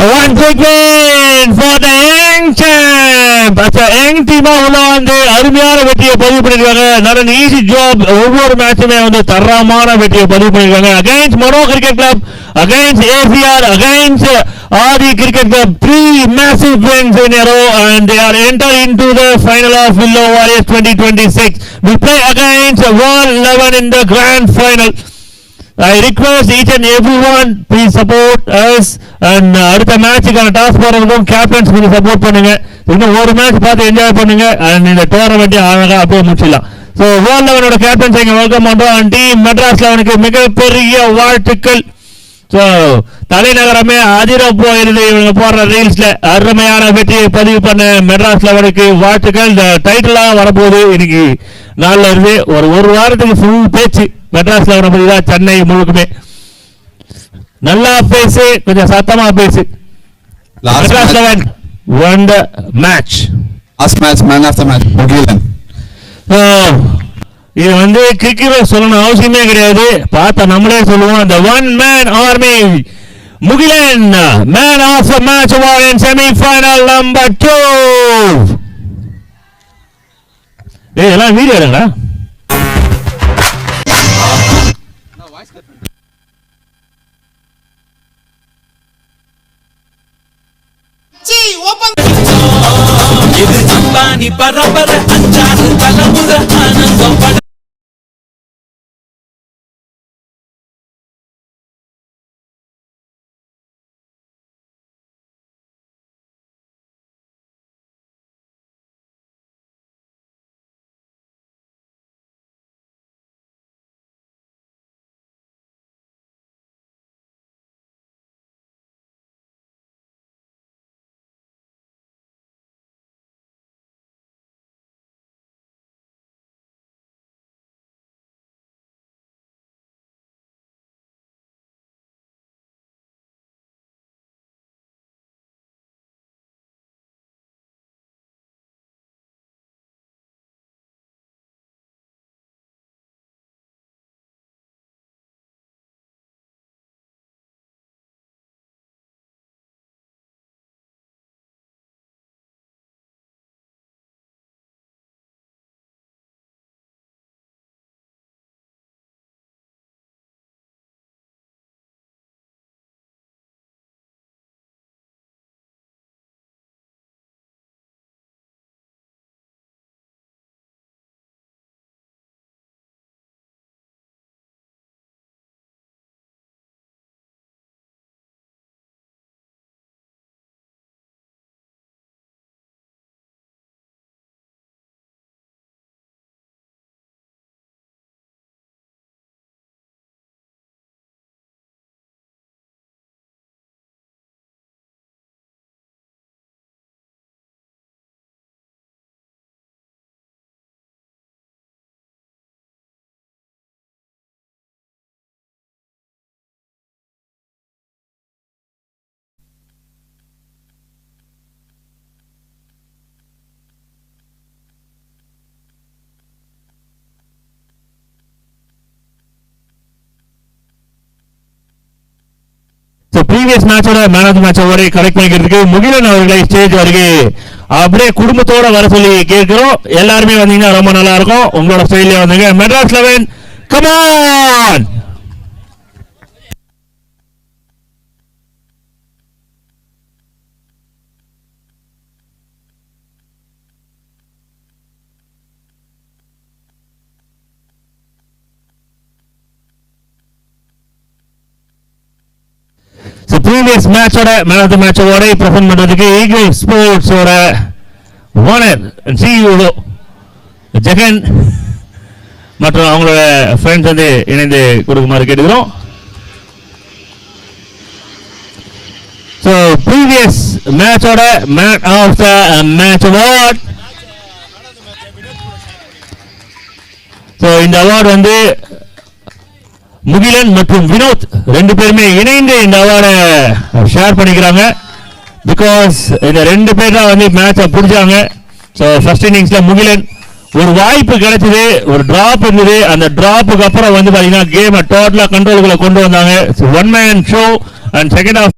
One big win for the young champ. young team உள்ள வந்து அருமையான வெற்றியை பதிவு பண்ணிருக்காங்க. நல்ல ஈஸி ஜாப். ஒவ்வொரு மேட்சுமே வந்து தரமான வெற்றியை பதிவு பண்ணிருக்காங்க. Against Mano cricket club, against ACR, against Adi Cricket Club, 3 massive wins in a row and they are entered into the final of Willow Warriors 2026. We play against World 11 in the grand final. I request each and everyone please support us and அடுத்த மேட்சுக்கான டாஸ் போறதுக்கும் கேப்டன்ஸ் கொஞ்சம் சப்போர்ட் பண்ணுங்க. இன்னும் ஒரு மேட்ச் பார்த்து என்ஜாய் பண்ணுங்க and இந்த டோர்னமெண்ட் அழகா அப்படியே முடிச்சிடலாம். ஸோ வேர்ல்ட் 11ஓட கேப்டன்ஸ் இங்க வெல்கம் பண்றோம் and டீம் மெட்ராஸ் 11க்கு மிகப்பெரிய வாழ்த்துக்கள். ஸோ தலைநகரமே அதிர போயிருது இவங்க போடுற ரீல்ஸ்ல. அருமையான வெற்றியை பதிவு பண்ண மெட்ராஸ் 11க்கு வாழ்த்துக்கள். இந்த டைட்டிலாக வரப்போகுது இன்னைக்கு நாளில் இருந்து ஒரு வாரத்துக்கு ஃபுல் பேச்சு மெட்ராஸ் 11 பத்தி தான். சென்னை முழுக்குமே நல்லா பேசு, கொஞ்சம் சத்தமா பேசு. Madras 11 won the match. Last match man of the match Mugilan. இது வந்து கிரிக்கெட் சொல்லணும் அவசியமே கிடையாது, பார்த்தா நம்மளே சொல்லுவோம். The one man army Mugilan, man of the match award in semi-final number 2. எல்லாம் வீடியோ எடுங்களா? இது அம்பானி பரம்பர அஞ்சாறு தலைமுறை ஆனந்தம் பட ஸோ ப்ரீவியஸ் மேட்சோட மேன் ஆஃப் தி மேட்ச் அவார்டை கலெக்ட் பண்ணிக்கிறதுக்கு முகிலன் அவர்களை ஸ்டேஜ் அருகே அப்படியே குடும்பத்தோட வர சொல்லி கேட்கிறோம். எல்லாருமே வந்தீங்கன்னா ரொம்ப நல்லா இருக்கும். உங்களோட ஸ்டைல்ல வந்தீங்க. மெட்ராஸ் 11 கமான். ப்ரீவியஸ் மேட்சோட மேன் ஆஃப் தி மேட்ச் அவார்டை பிரசன்ட் பண்றதுக்கு ஈகிள் ஸ்போர்ட்ஸோட ஓனர் சிஇஓ ஜெகன் மற்றும் அவங்களோட ஃப்ரெண்ட்ஸ் வந்து இணைந்து கொடுக்குமாறு கேட்டுக்கிறோம். ஸோ ப்ரீவியஸ் மேட்சோட man of the match award. So இந்த அவார்டு வந்து முகிலன் மற்றும் வினோத் ரெண்டு பேருமே இணைந்து இந்த அவார்டை ஷேர் பண்ணிக்கிறாங்க. பிகாஸ் இந்த ரெண்டு பேர் தான் வந்து மேட்சை பிடிச்சாங்க. ஸோ ஃபர்ஸ்ட் இன்னிங்ஸ்ல முகிலன் ஒரு வாய்ப்பு கிடைச்சது, ஒரு டிராப் இருந்தது. அந்த டிராப்புக்கு அப்புறம் வந்து பாத்தீங்கன்னா கேமை டோட்டலா கண்ட்ரோலுக்குள்ள கொண்டு வந்தாங்க. One man show and second of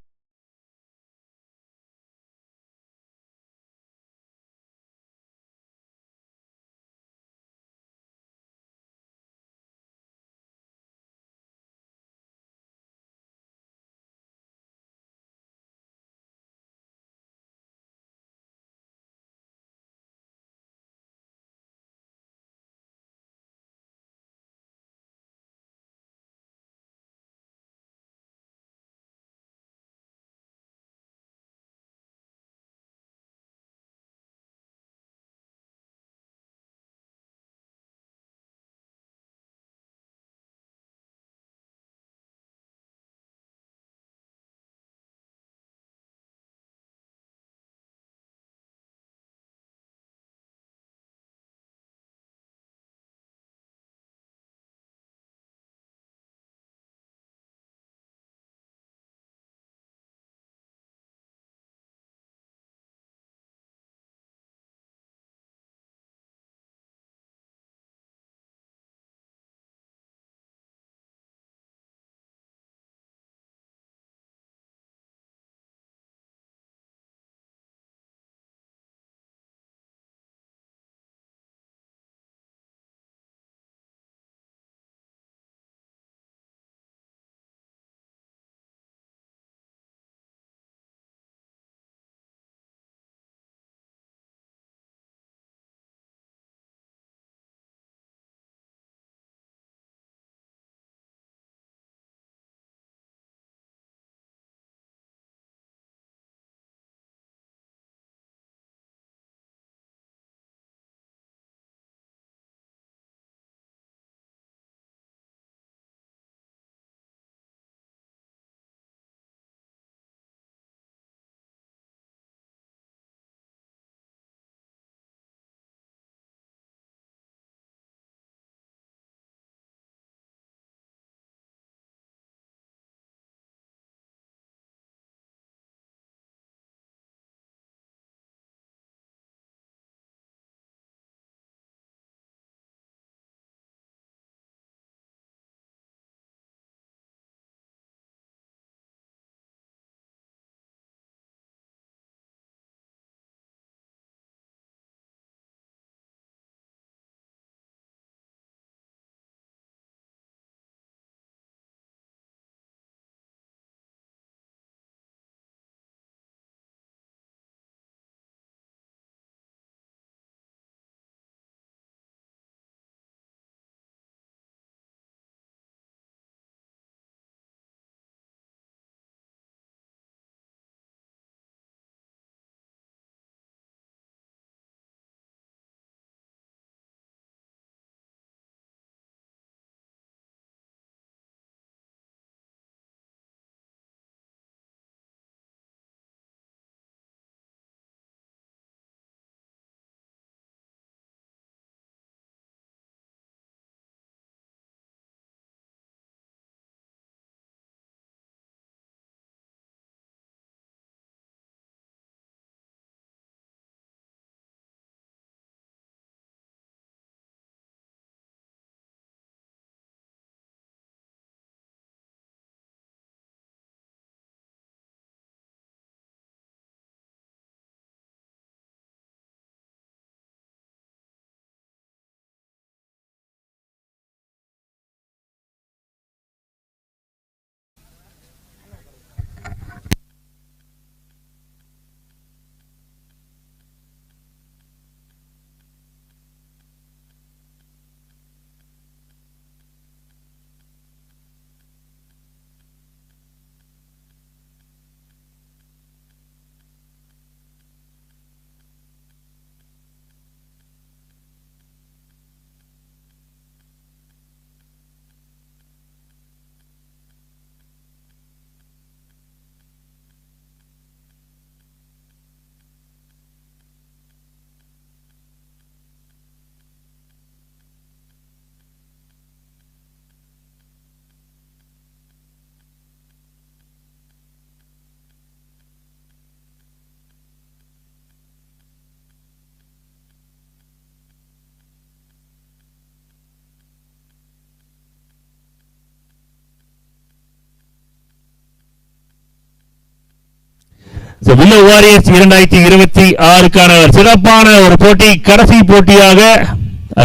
Willow Warriors 2026க்கான ஒரு சிறப்பான ஒரு போட்டி, கடைசி போட்டியாக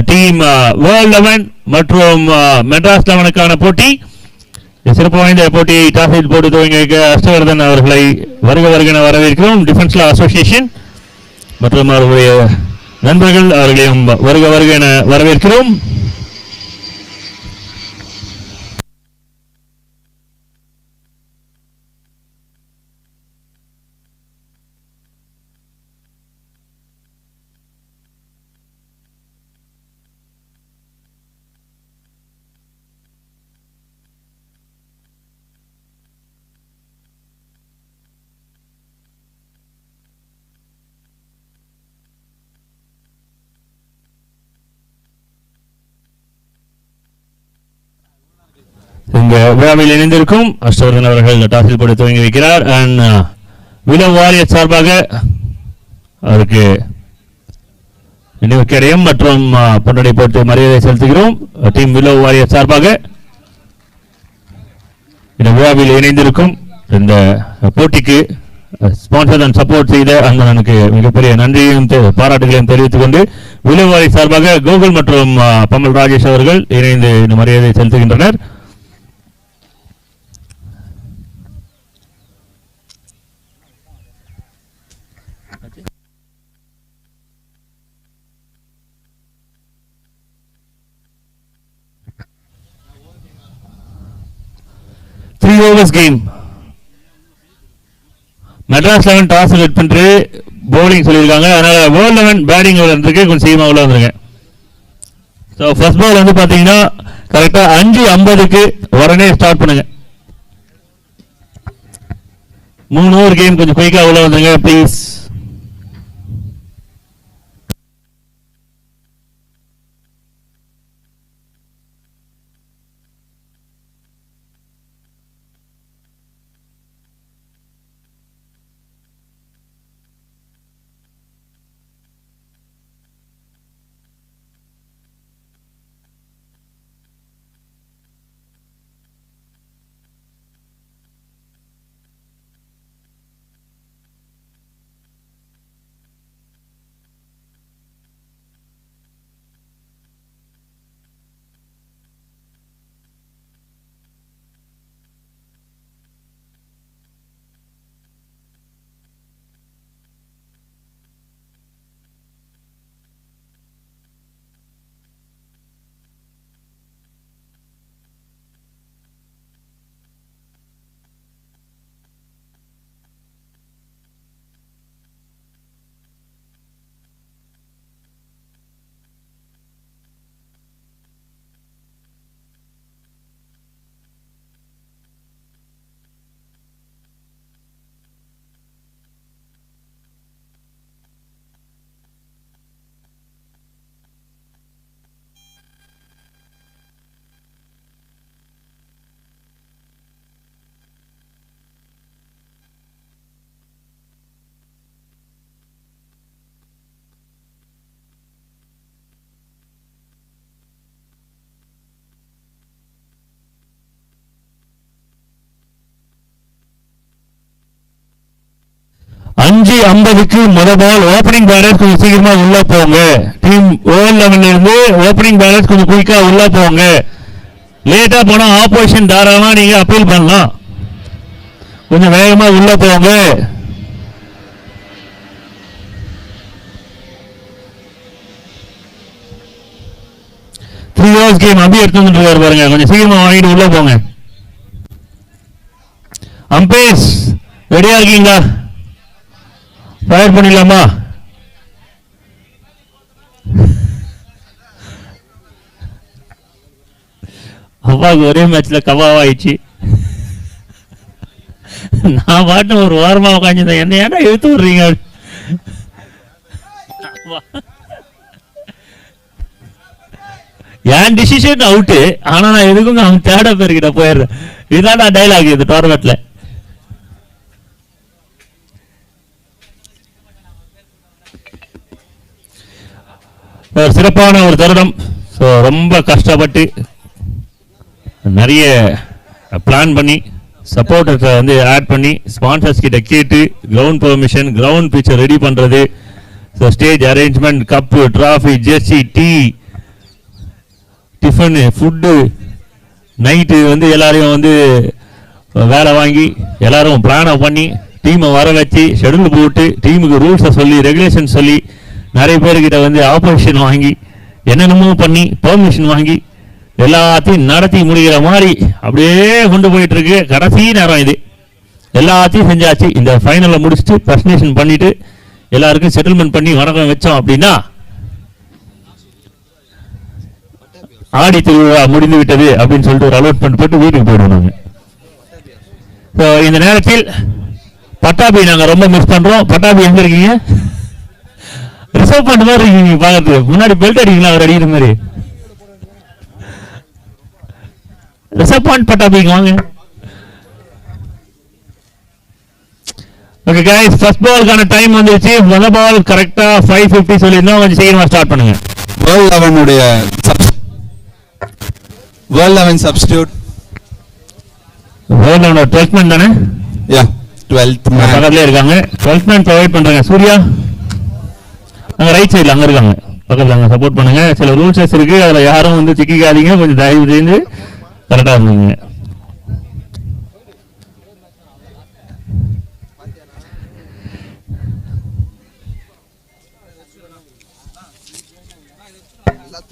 டீம் வேர்ல்ட் 11 மற்றும் மெட்ராஸ் 11க்கான போட்டி. சிறப்பு வாய்ந்த போட்டியை டாஸில் போட்டு துவங்கி வைக்க ஹர்ஷவர்தன் அவர்களை வருக வரவேற்கிறோம். டிஃபென்ஸ் லா அசோசியேஷன் மற்றும் அவர்களுடைய நண்பர்கள் அவர்களையும் வருக என வரவேற்கிறோம். இங்க விழாவில் இணைந்திருக்கும் ஹர்ஷவர்தன் அவர்கள் டாஸில் போட்டு துவங்கி வைக்கிறார். அண்ட் வில்லோ வாரியர் சார்பாக அவருக்கு நினைவுக்கடையம் மற்றும் பொன்னடை போட்டு மரியாதை செலுத்துகிறோம். டீம் வில்லோ வாரியர் சார்பாக இந்த விழாவில் இணைந்திருக்கும் இந்த போட்டிக்கு ஸ்பான்சர் அண்ட் சப்போர்ட் செய்த அண்ணனுக்கு மிகப்பெரிய நன்றியையும் பாராட்டுகளையும் தெரிவித்துக் கொண்டு வில்லோ வாரியர் சார்பாக கோகுல் மற்றும் பமல் ராஜேஷ் அவர்கள் இணைந்து இந்த மரியாதை செலுத்துகின்றனர். Overs game. மெட்ராஸ் 11 டாஸ் வெட் பண்ணிட்டு பவுலிங் சொல்லியிருக்காங்க. அதனால வேர்ல்ட் 11 பேட்டிங் விளையாடுறதுக்கு கொஞ்சம் சீக்கிரமாக உள்ள வந்துருங்க. ஸோ ஃபர்ஸ்ட் பால் வந்து பார்த்தீங்கன்னா கரெக்டாக 5:50க்கு உடனே ஸ்டார்ட் பண்ணுங்க. 3 ஓவர் கேம், கொஞ்சம் குயிக்காக உள்ள வந்துருங்க ப்ளீஸ். அஞ்சு 50க்கு முதல் பால். ஓப்பனிங் பேலர்ஸ் கொஞ்சம் சீக்கிரமா உள்ள போங்க. டீம் வேர்ல்ட் 11 இருந்து ஓப்பனிங் பேலர்ஸ் கொஞ்சம் குயிக்கா உள்ள போங்க. லேட்டா போனா ஆப்போசிஷன் தாராளமா நீங்க அப்பீல் பண்ணலாம். கொஞ்சம் வேகமா உள்ள போங்க. த்ரீ ஓவர்ஸ் கேம் அப்படியே எடுத்து வந்துட்டு பாருங்க. கொஞ்சம் சீக்கிரமா வாங்கிட்டு உள்ள போங்க. அம்பேர்ஸ் ரெடியா இருக்கீங்களா? ஃபயர் பண்ணிடலாமா? அப்பாவுக்கு ஒரே மேட்ச்ல கவாவாயிடுச்சு. நான் பாட்டு ஒரு வாரமா உட்காந்துருந்தேன். என்ன ஏன்னா எடுத்து விடுறீங்க? என் டிசிஷன் அவுட்டு. ஆனா நான் எதுக்கும் அவன் தேர்ட் பேர்கிட்ட போயிடுறேன். இதுதான் நான் டைலாக் இது டோர்னமெண்ட்ல. ஒரு சிறப்பான ஒரு தருணம். ஸோ ரொம்ப கஷ்டப்பட்டு நிறைய பிளான் பண்ணி சப்போர்ட்டர்ஸை வந்து ஆட் பண்ணி ஸ்பான்சர்ஸ் கிட்ட கேட்டு கிரவுண்ட் பெர்மிஷன், கிரவுண்ட் பிச்சை ரெடி பண்ணுறது, so stage arrangement, cup, trophy, Jersey, tea, tiffin, food, night வந்து எல்லாரையும் வந்து வேலை வாங்கி எல்லாரும் பிளானை பண்ணி டீமை வர வச்சு ஷெடியூல் போட்டு டீமுக்கு ரூல்ஸை சொல்லி ரெகுலேஷன் சொல்லி நிறைய பேர்கிட்ட வந்து ஆப்போசிஷன் வாங்கி என்னென்னமோ பண்ணி பெர்மிஷன் வாங்கி எல்லாத்தையும் நடத்தி முடிகிற மாதிரி அப்படியே கொண்டு போயிட்டு இருக்கு. கடைசி நேரம் இது எல்லாத்தையும் செஞ்சாச்சு. இந்த ஃபைனலை முடிச்சுட்டு பிரசன்டேஷன் பண்ணிட்டு எல்லாருக்கும் செட்டில்மெண்ட் பண்ணி வணக்கம் வச்சோம் அப்படின்னா ஆடி திருவிழா முடிந்து விட்டது அப்படின்னு சொல்லிட்டு ஒரு அலோட்மெண்ட் போட்டு வீட்டுக்கு போயிடுவாங்க. ஸோ இந்த நேரத்தில் பட்டாபி நாங்கள் ரொம்ப மிஸ் பண்றோம். பட்டாபி எங்க இருக்கீங்க? ரிசர்வ் பண்ண மாதிரி இருக்கீங்க பார்க்கறதுக்கு. முன்னாடி பெல்ட் அடிக்கலாம், அவர் அடிக்கிற மாதிரி. ரிசர்வ் பாயிண்ட் பட்டாபிக்கு வாங்க. ஓகே गाइस, ஃபர்ஸ்ட் பாலுக்கான டைம் வந்துருச்சு. முதல் பால் கரெக்டா 5:50 சொல்லிருந்தோம். கொஞ்சம் சீக்கிரமா ஸ்டார்ட் பண்ணுங்க. வேர்ல்ட் 11 உடைய world 11 substitute world 11 12th man தானே? யா 12th மேன் பக்கத்துலயே இருக்காங்க. 12th மேன் ப்ரொவைட் பண்றாங்க. சூர்யா அங்க ரைட் சைடுல அங்க இருக்காங்க, பக்கத்துல அங்க சப்போர்ட் பண்ணுங்க. சில ரூல்ஸஸ் இருக்கு, அதுல யாரும் வந்து சிக்கிக்காதீங்க. கொஞ்சம் தயவு செய்து கரெக்டா இருந்தீங்க.